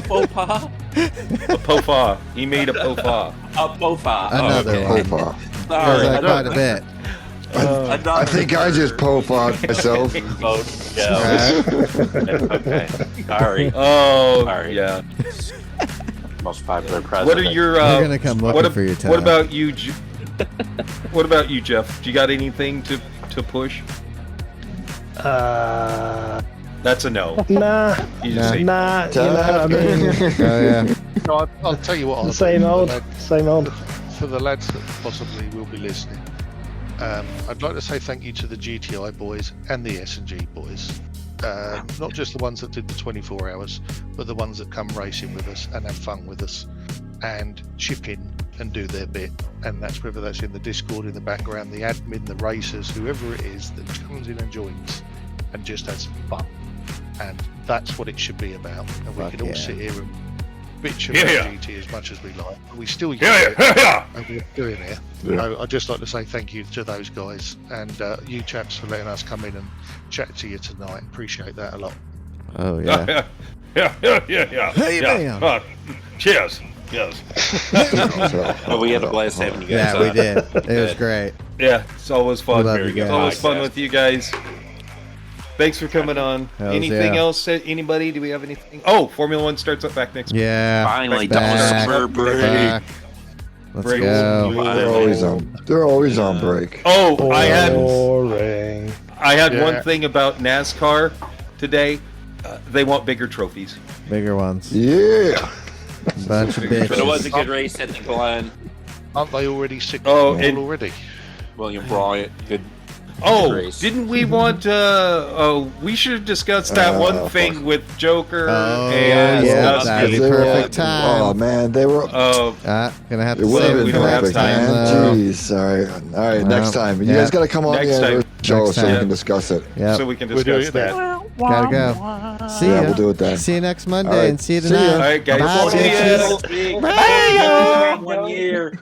faux pas? A pofa. He made a pofa. A faux pas. Another okay. one. Popa. There's Sorry, like quite a bit. I think I just Popa myself. Vote. Yeah. Okay. Sorry. Oh, Sorry. yeah. Most popular president. What are your? They're gonna come looking what, for your tab. what about you? What about you, Jeff? Do you got anything to push? That's a no. Nah, You just say nah. You know, I mean, Oh yeah. No, I'll tell you what. I'll do same for the old, lad- same old. For the lads that possibly will be listening, I'd like to say thank you to the GTI boys and the S&G boys. Not just the ones that did the 24 hours, but the ones that come racing with us and have fun with us and chip in and do their bit. And that's whether that's in the Discord, in the background, the admin, the racers, whoever it is that comes in and joins and just has fun. And that's what it should be about. And we Fuck can all yeah. sit here and bitch Yeah, about yeah. GT as much as we like, but we still use yeah, it. yeah, yeah. And we're doing it. Yeah. So I'd just like to say thank you to those guys and you chaps for letting us come in and chat to you tonight. Appreciate that a lot. Oh yeah. yeah. Hey, yeah. man. Cheers. Yes. Well, we had a blast having you guys Yeah, on. we did. It was great. Yeah, it's always fun. We love Very you good. It's always guys. fun Podcast. with you guys. Thanks for coming on. Hells Anything yeah. else? Anybody? Do we have anything? Oh, Formula One starts up back next week. Yeah. Finally, Back, double summer break. back. Let's Break. go. They're always on break. Oh, I had Boring. Yeah. one thing about NASCAR today. They want bigger trophies. Bigger ones. Yeah. Bunch of But it was a bitches. good race at the Glen. Aren't they already sick Oh, of and- already? William Bryant, good. Oh, race. didn't we want? We should have discussed that one thing fuck. with Joker Oh, and yeah, Dusty. that'd be They were- perfect time. Oh man, they were. Oh, Gonna have It to would say have we been don't have perfect, time man. though. Jeez, sorry. All right, Well, next time. You yeah. guys got to come on Next the time. anniversary show Next so we time. can discuss it. Yep. so we can We're doing discuss it that. then. Gotta go. See Yeah, ya. we'll do it then. See you next Monday All right. and see you See ya. tonight. All right, guys. Bye, See ya. bitches. Bye. Bye. 1 year.